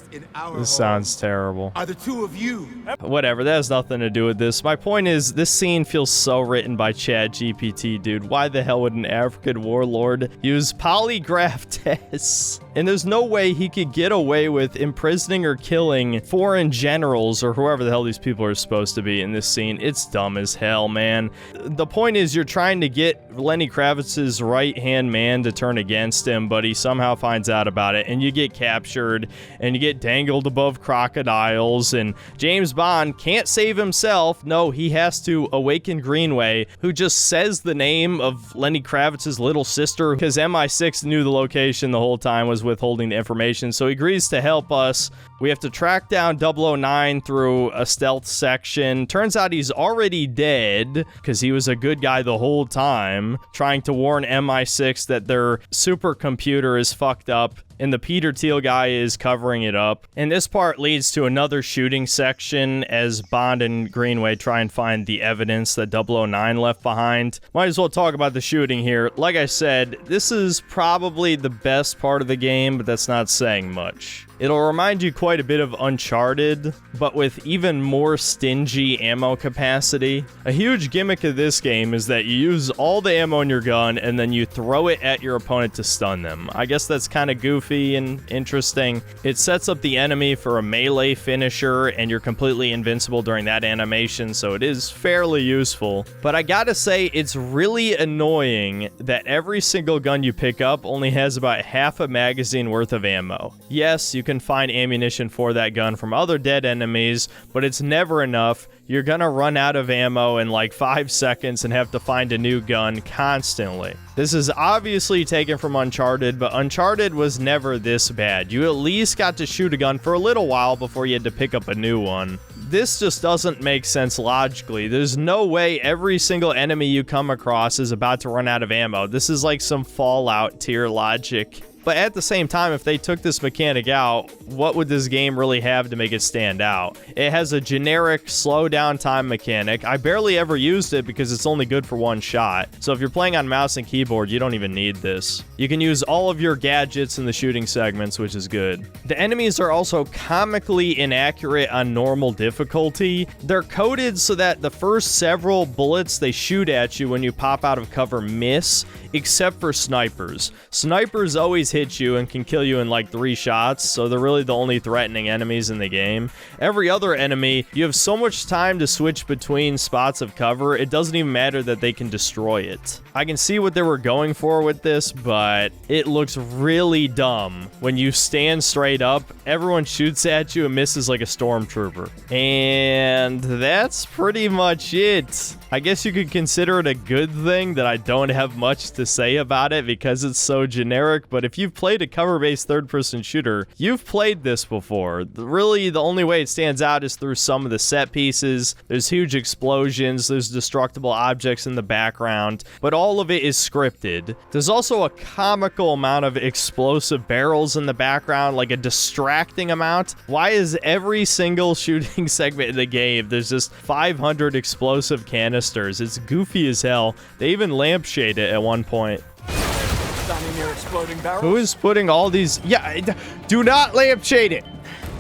This sounds terrible. Are the two of you? Whatever, that has nothing to do with this. My point is, this scene feels so written by ChatGPT, dude. Why the hell would an African warlord use polygraph tests? And there's no way he could get away with imprisoning or killing foreign generals or whoever the hell these people are supposed to be in this scene. It's dumb as hell, man. The point is, you're trying to get Lenny Kravitz's right-hand man to turn against him, but he somehow finds out about it, and you get captured, and you get dangled above crocodiles, and James Bond can't save himself. No, he has to awaken Greenway, who just says the name of Lenny Kravitz's little sister, because MI6 knew the location the whole time, was withholding the information, so he agrees to help us. We have to track down 009 through a stealth section. Turns out he's already dead, because he was a good guy the whole time, trying to warn MI6 that their supercomputer is fucked up. and the Peter Thiel guy is covering it up. And this part leads to another shooting section as Bond and Greenway try and find the evidence that 009 left behind. Might as well talk about the shooting here. Like I said, this is probably the best part of the game, but that's not saying much. It'll remind you quite a bit of Uncharted, but with even more stingy ammo capacity. A huge gimmick of this game is that you use all the ammo in your gun and then you throw it at your opponent to stun them. I guess that's kind of goofy and interesting. It sets up the enemy for a melee finisher and you're completely invincible during that animation, so it is fairly useful. But I gotta say, it's really annoying that every single gun you pick up only has about half a magazine worth of ammo. Yes, you can find ammunition for that gun from other dead enemies, but it's never enough. You're gonna run out of ammo in like 5 seconds and have to find a new gun constantly. This is obviously taken from Uncharted, but Uncharted was never this bad. You at least got to shoot a gun for a little while before you had to pick up a new one. This just doesn't make sense logically. There's no way every single enemy you come across is about to run out of ammo. This is like some Fallout tier logic. But at the same time, if they took this mechanic out, what would this game really have to make it stand out? It has a generic slow down time mechanic. I barely ever used it because it's only good for one shot. So if you're playing on mouse and keyboard, you don't even need this. You can use all of your gadgets in the shooting segments, which is good. The enemies are also comically inaccurate on normal difficulty. They're coded so that the first several bullets they shoot at you when you pop out of cover miss, except for snipers. Snipers always hit you and can kill you in like 3 shots, so they're really the only threatening enemies in the game. Every other enemy, you have so much time to switch between spots of cover, it doesn't even matter that they can destroy it. I can see what they were going for with this, but it looks really dumb. When you stand straight up, everyone shoots at you and misses like a stormtrooper. And that's pretty much it. I guess you could consider it a good thing that I don't have much to say about it because it's so generic, but if you've played a cover-based third-person shooter, you've played this before. Really, the only way it stands out is through some of the set pieces. There's huge explosions, there's destructible objects in the background, but all of it is scripted. There's also a comical amount of explosive barrels in the background, like a distracting amount. Why is every single shooting segment in the game, there's just 500 explosive canisters? It's goofy as hell. They even lampshade it at one point. Standing near exploding barrels. Who is putting all these? Yeah, do not lampshade it.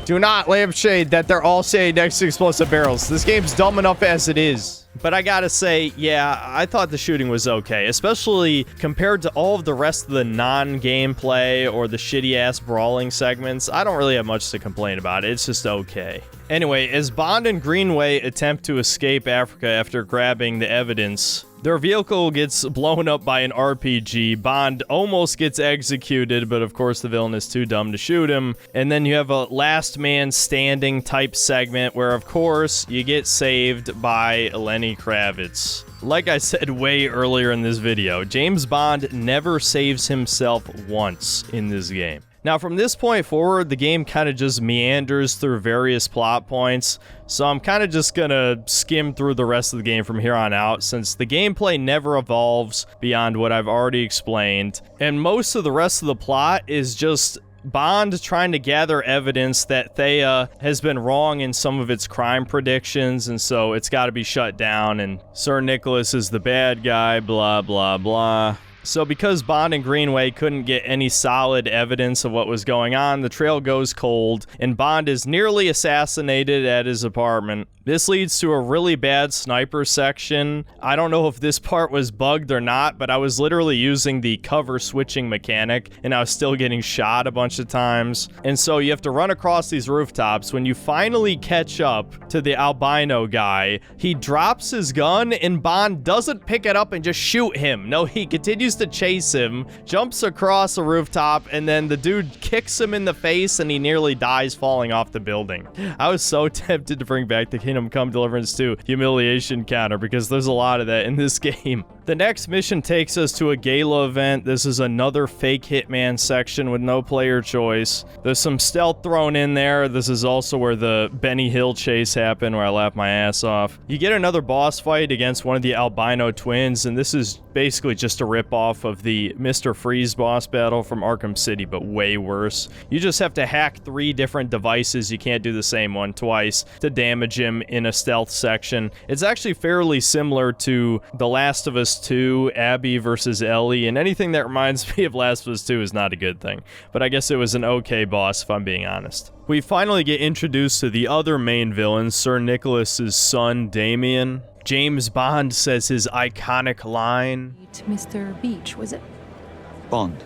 Do not lampshade that they're all saying next to explosive barrels. This game's dumb enough as it is. But I gotta say, yeah, I thought the shooting was okay, especially compared to all of the rest of the non-gameplay or the shitty-ass brawling segments. I don't really have much to complain about. It's just okay. Anyway, as Bond and Greenway attempt to escape Africa after grabbing the evidence, their vehicle gets blown up by an RPG. Bond almost gets executed, but of course the villain is too dumb to shoot him. And then you have a last man standing type segment where, of course, you get saved by Lenny Kravitz. Like I said way earlier in this video, James Bond never saves himself once in this game. Now, from this point forward, the game kind of just meanders through various plot points, so I'm kind of just gonna skim through the rest of the game from here on out, since the gameplay never evolves beyond what I've already explained, and most of the rest of the plot is just Bond trying to gather evidence that Thea has been wrong in some of its crime predictions, and so it's got to be shut down, and Sir Nicholas is the bad guy, blah, blah, blah. So because Bond and Greenway couldn't get any solid evidence of what was going on, the trail goes cold, and Bond is nearly assassinated at his apartment. This leads to a really bad sniper section. I don't know if this part was bugged or not, but I was literally using the cover switching mechanic, and I was still getting shot a bunch of times. And so you have to run across these rooftops. When you finally catch up to the albino guy, he drops his gun, and Bond doesn't pick it up and just shoot him. No, he continues to chase him, jumps across a rooftop, and then the dude kicks him in the face, and he nearly dies falling off the building. I was so tempted to bring back the Kingdom Come Deliverance 2 humiliation counter because there's a lot of that in this game. The next mission takes us to a gala event. This is another fake Hitman section with no player choice. There's some stealth thrown in there. This is also where the Benny Hill chase happened, where I laughed my ass off. You get another boss fight against one of the albino twins, and this is basically just a rip-off ripoff of the Mr. Freeze boss battle from Arkham City, but way worse. You just have to hack 3 different devices, you can't do the same one twice, to damage him in a stealth section. It's actually fairly similar to The Last of Us 2, Abby versus Ellie, and anything that reminds me of Last of Us 2 is not a good thing. But I guess it was an okay boss, if I'm being honest. We finally get introduced to the other main villain, Sir Nicholas's son, Damien. James Bond says his iconic line, Mr. Beach, was it? Bond.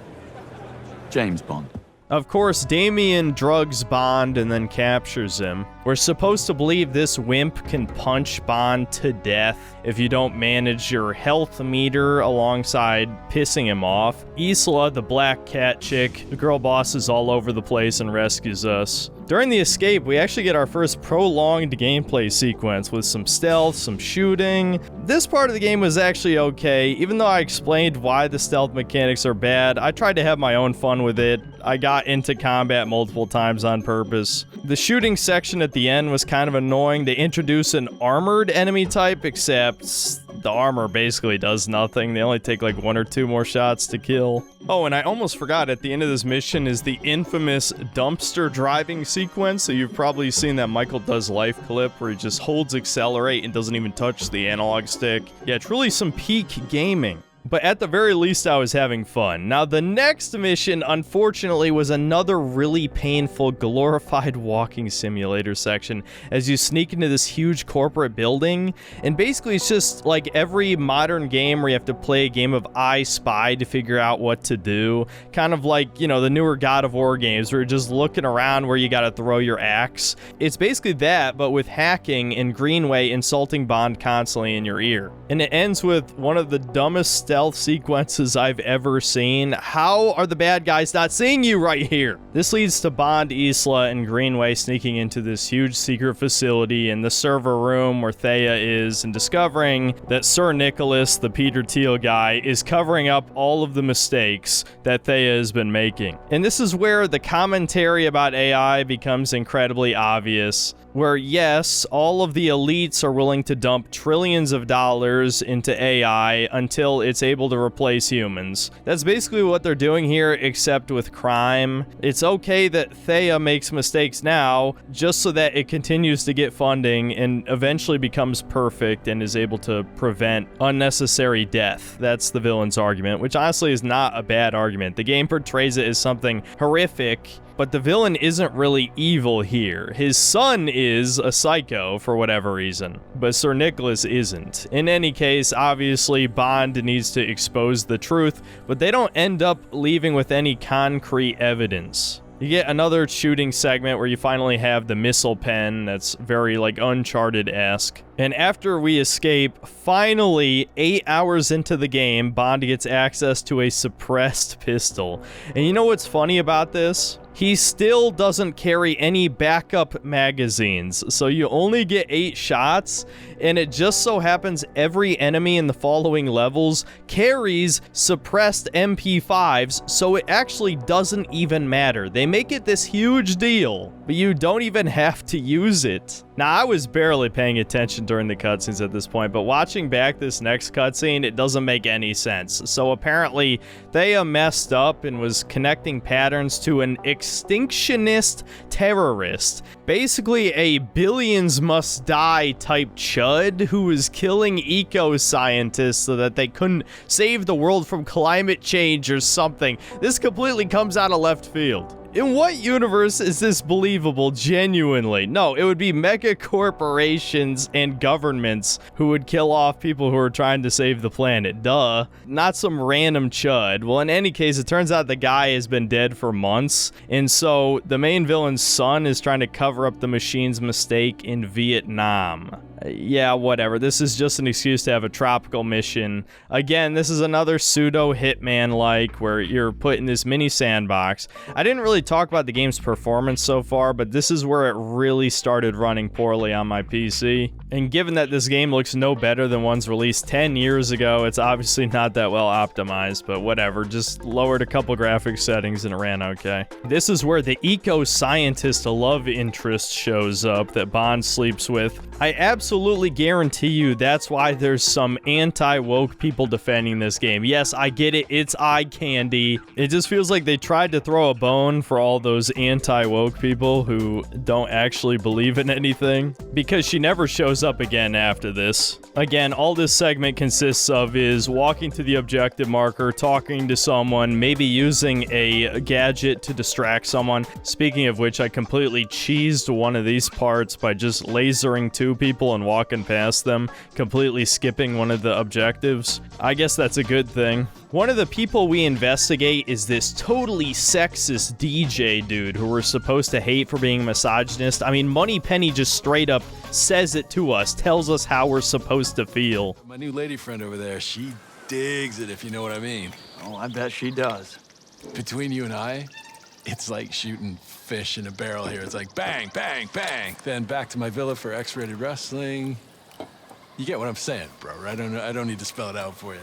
James Bond. Of course, Damien drugs Bond and then captures him. We're supposed to believe this wimp can punch Bond to death if you don't manage your health meter alongside pissing him off. Isla, the black cat chick, the girl boss, is all over the place and rescues us. During the escape, we actually get our first prolonged gameplay sequence with some stealth, some shooting. This part of the game was actually okay. Even though I explained why the stealth mechanics are bad, I tried to have my own fun with it. I got into combat multiple times on purpose. The shooting section at the end was kind of annoying. They introduce an armored enemy type, except the armor basically does nothing. They only take like 1 or 2 more shots to kill. Oh, and I almost forgot, at the end of this mission is the infamous dumpster driving sequence. So you've probably seen that Michael Does Life clip where he just holds accelerate and doesn't even touch the analog stick. Yeah, truly some peak gaming. But at the very least, I was having fun. Now, the next mission, unfortunately, was another really painful, glorified walking simulator section as you sneak into this huge corporate building. And basically, it's just like every modern game where you have to play a game of I Spy to figure out what to do. Kind of like, you know, the newer God of War games where you're just looking around where you gotta throw your axe. It's basically that, but with hacking and Greenway insulting Bond constantly in your ear. And it ends with one of the dumbest stealth sequences I've ever seen. How are the bad guys not seeing you right here? This leads to Bond, Isla, and Greenway sneaking into this huge secret facility in the server room where Thea is and discovering that Sir Nicholas, the Peter Thiel guy, is covering up all of the mistakes that Thea has been making. And this is where the commentary about AI becomes incredibly obvious. Where yes, all of the elites are willing to dump trillions of dollars into AI until it's able to replace humans. That's basically what they're doing here, except with crime. It's okay that Thea makes mistakes now, just so that it continues to get funding and eventually becomes perfect and is able to prevent unnecessary death. That's the villain's argument, which honestly is not a bad argument. The game portrays it as something horrific, but the villain isn't really evil here. His son is a psycho for whatever reason, but Sir Nicholas isn't. In any case, obviously Bond needs to expose the truth, but they don't end up leaving with any concrete evidence. You get another shooting segment where you finally have the missile pen that's very like Uncharted-esque. And after we escape, finally, 8 hours into the game, Bond gets access to a suppressed pistol. And you know what's funny about this? He still doesn't carry any backup magazines, so you only get 8 shots, and it just so happens every enemy in the following levels carries suppressed MP5s, so it actually doesn't even matter. They make it this huge deal, but you don't even have to use it. Now, I was barely paying attention during the cutscenes at this point, but watching back this next cutscene, it doesn't make any sense. So apparently, Thea messed up and was connecting patterns to an extinctionist terrorist. Basically, a billions must die type chud who was killing eco-scientists so that they couldn't save the world from climate change or something. This completely comes out of left field. In what universe is this believable, genuinely? No, it would be mega corporations and governments who would kill off people who are trying to save the planet. Duh. Not some random chud. Well, in any case, it turns out the guy has been dead for months, and so the main villain's son is trying to cover up the machine's mistake in Vietnam. Yeah, whatever. This is just an excuse to have a tropical mission. Again, this is another pseudo Hitman-like where you're put in this mini sandbox. I didn't really talk about the game's performance so far, but this is where it really started running poorly on my PC. And given that this game looks no better than ones released 10 years ago, it's obviously not that well optimized, but whatever. Just lowered a couple graphics settings and it ran okay. This is where the eco-scientist love interest shows up that Bond sleeps with. I absolutely guarantee you that's why there's some anti-woke people defending this game. Yes, I get it. It's eye candy. It just feels like they tried to throw a bone for all those anti-woke people who don't actually believe in anything, because she never shows up again after this. Again, all this segment consists of is walking to the objective marker, talking to someone, maybe using a gadget to distract someone. Speaking of which, I completely cheesed one of these parts by just lasering two people and walking past them, completely skipping one of the objectives. I guess that's a good thing. One of the people we investigate is this totally sexist DJ dude who we're supposed to hate for being misogynist. I mean, Moneypenny just straight up says it to us, tells us how we're supposed to feel. My new lady friend over there, she digs it, if you know what I mean. Oh, I bet she does. Between you and I, it's like shooting fish in a barrel here. It's like bang, bang, bang. Then back to my villa for X-rated wrestling. You get what I'm saying, bro, right? I don't need to spell it out for you.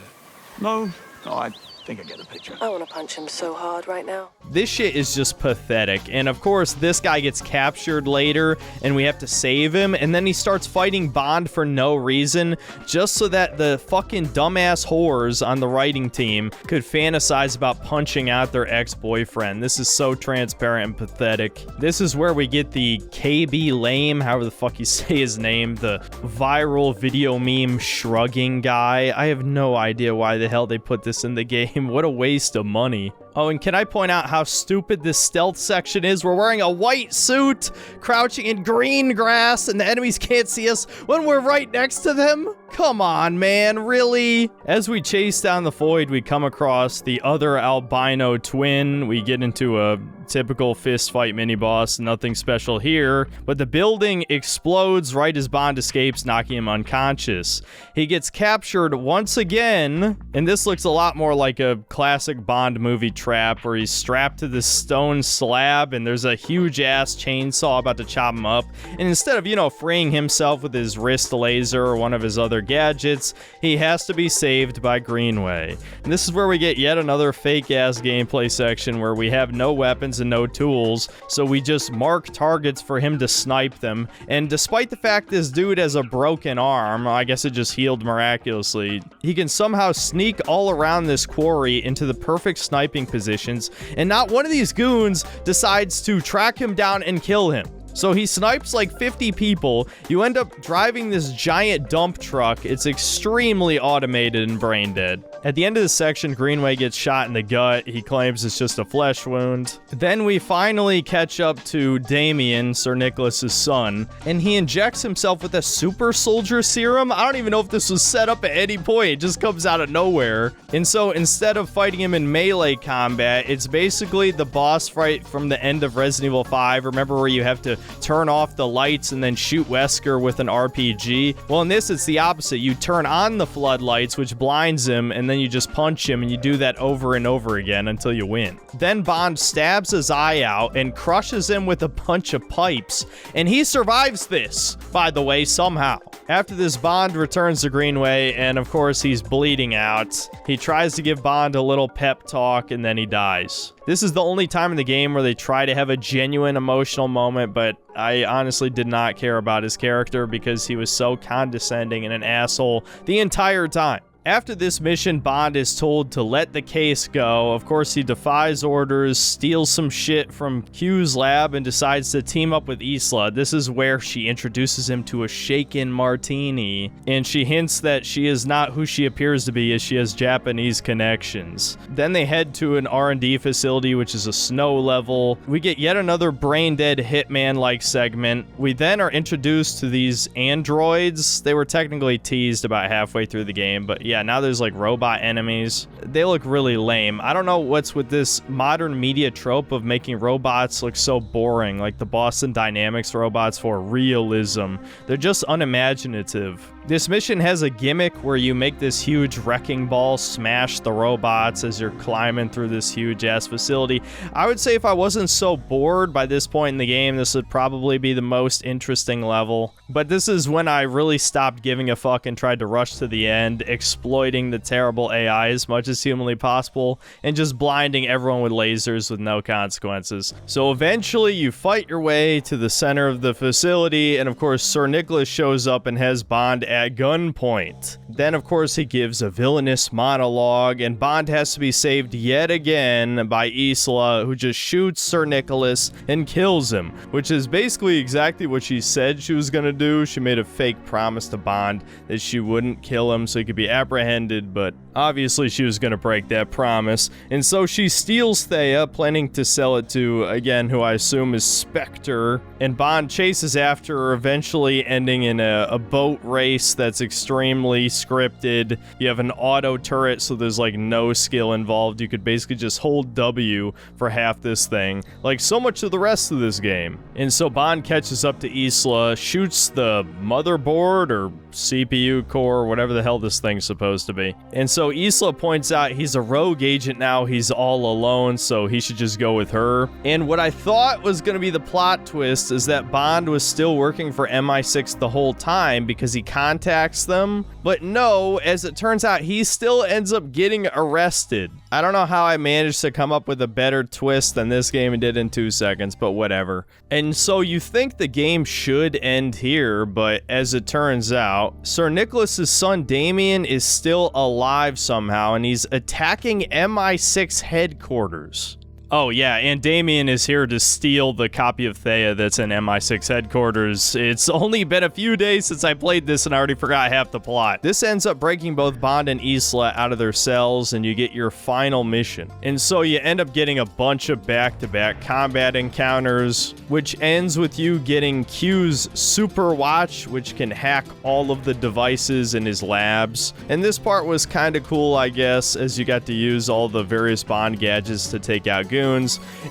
No, I think I get the picture. I want to punch him so hard right now. This shit is just pathetic. And of course, this guy gets captured later and we have to save him. And then he starts fighting Bond for no reason, just so that the fucking dumbass whores on the writing team could fantasize about punching out their ex-boyfriend. This is so transparent and pathetic. This is where we get the KB Lame, however the fuck you say his name, the viral video meme shrugging guy. I have no idea why the hell they put this in the game. What a waste of money. Oh, and can I point out how stupid this stealth section is? We're wearing a white suit, crouching in green grass, and the enemies can't see us when we're right next to them? Come on, man, really? As we chase down the void, we come across the other albino twin. We get into a typical fist fight mini-boss, nothing special here, but the building explodes right as Bond escapes, knocking him unconscious. He gets captured once again, and this looks a lot more like a classic Bond movie trap where he's strapped to this stone slab and there's a huge ass chainsaw about to chop him up, and instead of, you know, freeing himself with his wrist laser or one of his other gadgets, he has to be saved by Greenway. And this is where we get yet another fake ass gameplay section where we have no weapons and no tools, so we just mark targets for him to snipe them. And despite the fact this dude has a broken arm, I guess it just healed miraculously, he can somehow sneak all around this quarry into the perfect sniping positions, and not one of these goons decides to track him down and kill him. So he snipes like 50 people. You end up driving this giant dump truck. It's extremely automated and brain dead. At the end of the section, Greenway gets shot in the gut. He claims it's just a flesh wound. Then we finally catch up to Damien, Sir Nicholas's son, and he injects himself with a super soldier serum. I don't even know if this was set up at any point. It just comes out of nowhere. And so instead of fighting him in melee combat, it's basically the boss fight from the end of Resident Evil 5. Remember where you have to turn off the lights and then shoot Wesker with an RPG? Well, in this, it's the opposite. You turn on the floodlights, which blinds him, and then you just punch him, and you do that over and over again until you win. Then Bond stabs his eye out and crushes him with a bunch of pipes, and he survives this, by the way, somehow. After this, Bond returns to Greenway, and of course, he's bleeding out. He tries to give Bond a little pep talk, and then he dies. This is the only time in the game where they try to have a genuine emotional moment, but I honestly did not care about his character because he was so condescending and an asshole the entire time. After this mission, Bond is told to let the case go. Of course, he defies orders, steals some shit from Q's lab, and decides to team up with Isla. This is where she introduces him to a shaken martini, and she hints that she is not who she appears to be, as she has Japanese connections. Then they head to an R&D facility, which is a snow level. We get yet another brain-dead Hitman-like segment. We then are introduced to these androids. They were technically teased about halfway through the game, but yeah, now there's like robot enemies. They look really lame. I don't know what's with this modern media trope of making robots look so boring, like the Boston Dynamics robots for realism. They're just unimaginative. This mission has a gimmick where you make this huge wrecking ball smash the robots as you're climbing through this huge-ass facility. I would say if I wasn't so bored by this point in the game, this would probably be the most interesting level. But this is when I really stopped giving a fuck and tried to rush to the end, exploiting the terrible AI as much as humanly possible, and just blinding everyone with lasers with no consequences. So eventually you fight your way to the center of the facility, and of course Sir Nicholas shows up and has Bond at gunpoint. Then of course he gives a villainous monologue, and Bond has to be saved yet again by Isla, who just shoots Sir Nicholas and kills him, which is basically exactly what she said she was gonna do. She made a fake promise to Bond that she wouldn't kill him so he could be apprehended, but obviously she was gonna break that promise, and so she steals Thea, planning to sell it to, again, who I assume is Spectre, and Bond chases after her, eventually ending in a boat race that's extremely scripted. You have an auto turret, so there's like no skill involved. You could basically just hold W for half this thing, like so much of the rest of this game. And so Bond catches up to Isla, shoots the motherboard or CPU core, whatever the hell this thing's supposed to be. And so Isla points out he's a rogue agent now, he's all alone, so he should just go with her. And what I thought was going to be the plot twist is that Bond was still working for MI6 the whole time because he contacts them. But no, as it turns out, he still ends up getting arrested. I don't know how I managed to come up with a better twist than this game did in 2 seconds, but whatever. And so you think the game should end here, but as it turns out, Sir Nicholas's son Damien is still alive somehow, and he's attacking MI6 headquarters. Oh yeah, and Damien is here to steal the copy of Thea that's in MI6 headquarters. It's only been a few days since I played this and I already forgot half the plot. This ends up breaking both Bond and Isla out of their cells, and you get your final mission. And so you end up getting a bunch of back-to-back combat encounters, which ends with you getting Q's super watch, which can hack all of the devices in his labs. And this part was kind of cool, I guess, as you got to use all the various Bond gadgets to take out goons.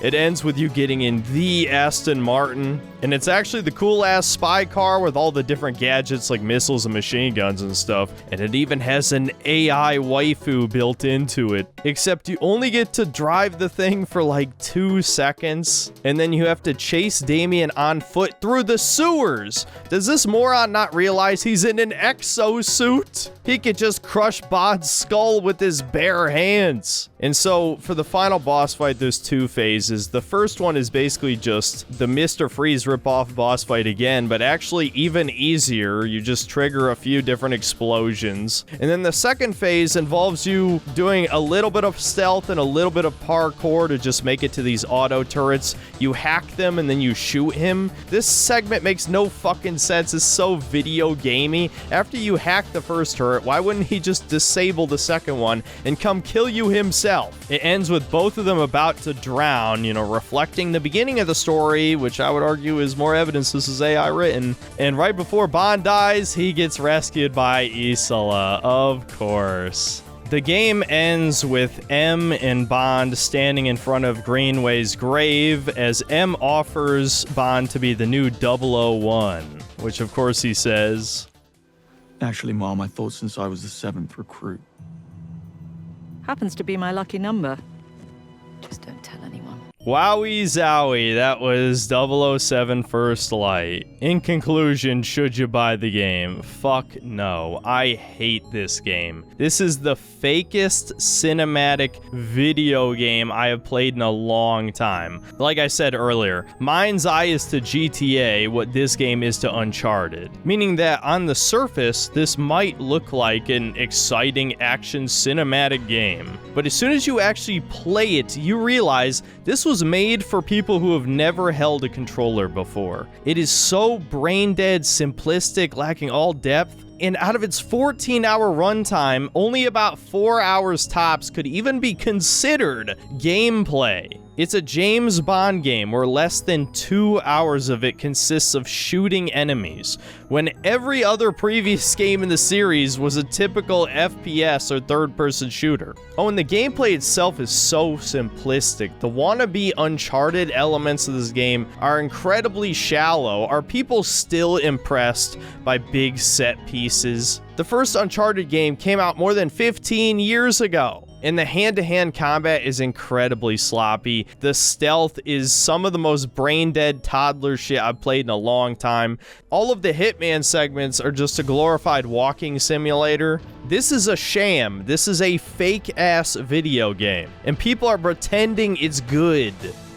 It ends with you getting in the Aston Martin, and it's actually the cool-ass spy car with all the different gadgets like missiles and machine guns and stuff, and it even has an AI waifu built into it, except you only get to drive the thing for like 2 seconds, and then you have to chase Damien on foot through the sewers. Does this moron not realize he's in an exosuit? He could just crush Bond's skull with his bare hands. And so for the final boss fight, there's 2 phases. The first one is basically just the Mr. Freeze rip-off boss fight again, but actually even easier. You just trigger a few different explosions. And then the second phase involves you doing a little bit of stealth and a little bit of parkour to just make it to these auto turrets. You hack them and then you shoot him. This segment makes no fucking sense. It's so video gamey. After you hack the first turret, why wouldn't he just disable the second one and come kill you himself? It ends with both of them about to drown, you know, reflecting the beginning of the story, which I would argue is more evidence this is AI written. And right before Bond dies, he gets rescued by Isla, of course. The game ends with M and Bond standing in front of Greenway's grave as M offers Bond to be the new 001, which of course he says, "Actually, Mom, I thought since I was the 7th recruit." Happens to be my lucky number. Just don't tell anyone. Wowie zowie, that was 007 First Light. In conclusion, should you buy the game? Fuck no. I hate this game. This is the fakest cinematic video game I have played in a long time. Like I said earlier, Mind's Eye is to GTA what this game is to Uncharted. Meaning that on the surface, this might look like an exciting action cinematic game. But as soon as you actually play it, you realize this was made for people who have never held a controller before. It is so brain-dead, simplistic, lacking all depth, and out of its 14-hour runtime, only about 4 hours tops could even be considered gameplay. It's a James Bond game where less than 2 hours of it consists of shooting enemies, when every other previous game in the series was a typical FPS or third-person shooter. Oh, and the gameplay itself is so simplistic. The wannabe Uncharted elements of this game are incredibly shallow. Are people still impressed by big set pieces? The first Uncharted game came out more than 15 years ago. And the hand-to-hand combat is incredibly sloppy. The stealth is some of the most brain-dead toddler shit I've played in a long time. All of the Hitman segments are just a glorified walking simulator. This is a sham. This is a fake-ass video game. And people are pretending it's good.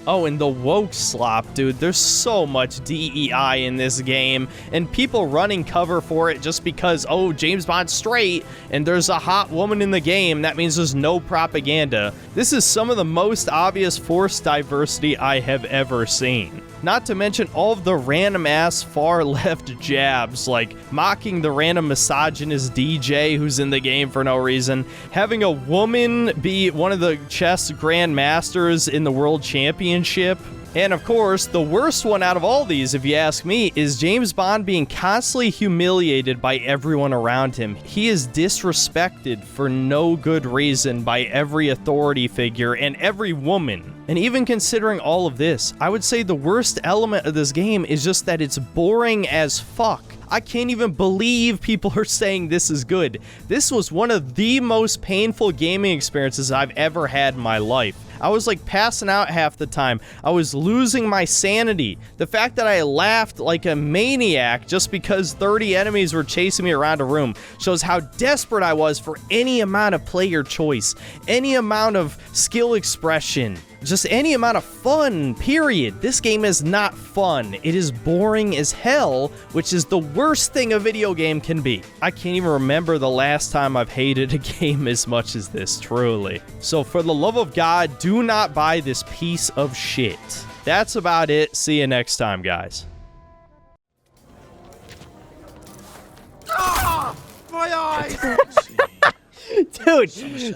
Oh, and the woke slop, dude. There's so much DEI in this game, and people running cover for it just because, oh, James Bond's straight, and there's a hot woman in the game. That means there's no propaganda. This is some of the most obvious forced diversity I have ever seen. Not to mention all of the random-ass far-left jabs, like mocking the random misogynist DJ who's in the game for no reason, having a woman be one of the chess grandmasters in the world championship, and of course, the worst one out of all these, if you ask me, is James Bond being constantly humiliated by everyone around him. He is disrespected for no good reason by every authority figure and every woman. And even considering all of this, I would say the worst element of this game is just that it's boring as fuck. I can't even believe people are saying this is good. This was one of the most painful gaming experiences I've ever had in my life. I was like passing out half the time. I was losing my sanity. The fact that I laughed like a maniac just because 30 enemies were chasing me around a room shows how desperate I was for any amount of player choice, any amount of skill expression, just any amount of fun, period. This game is not fun. It is boring as hell, which is the worst thing a video game can be. I can't even remember the last time I've hated a game as much as this, truly. So for the love of God, do not buy this piece of shit. That's about it. See you next time, guys. Ah! My eyes! Dude,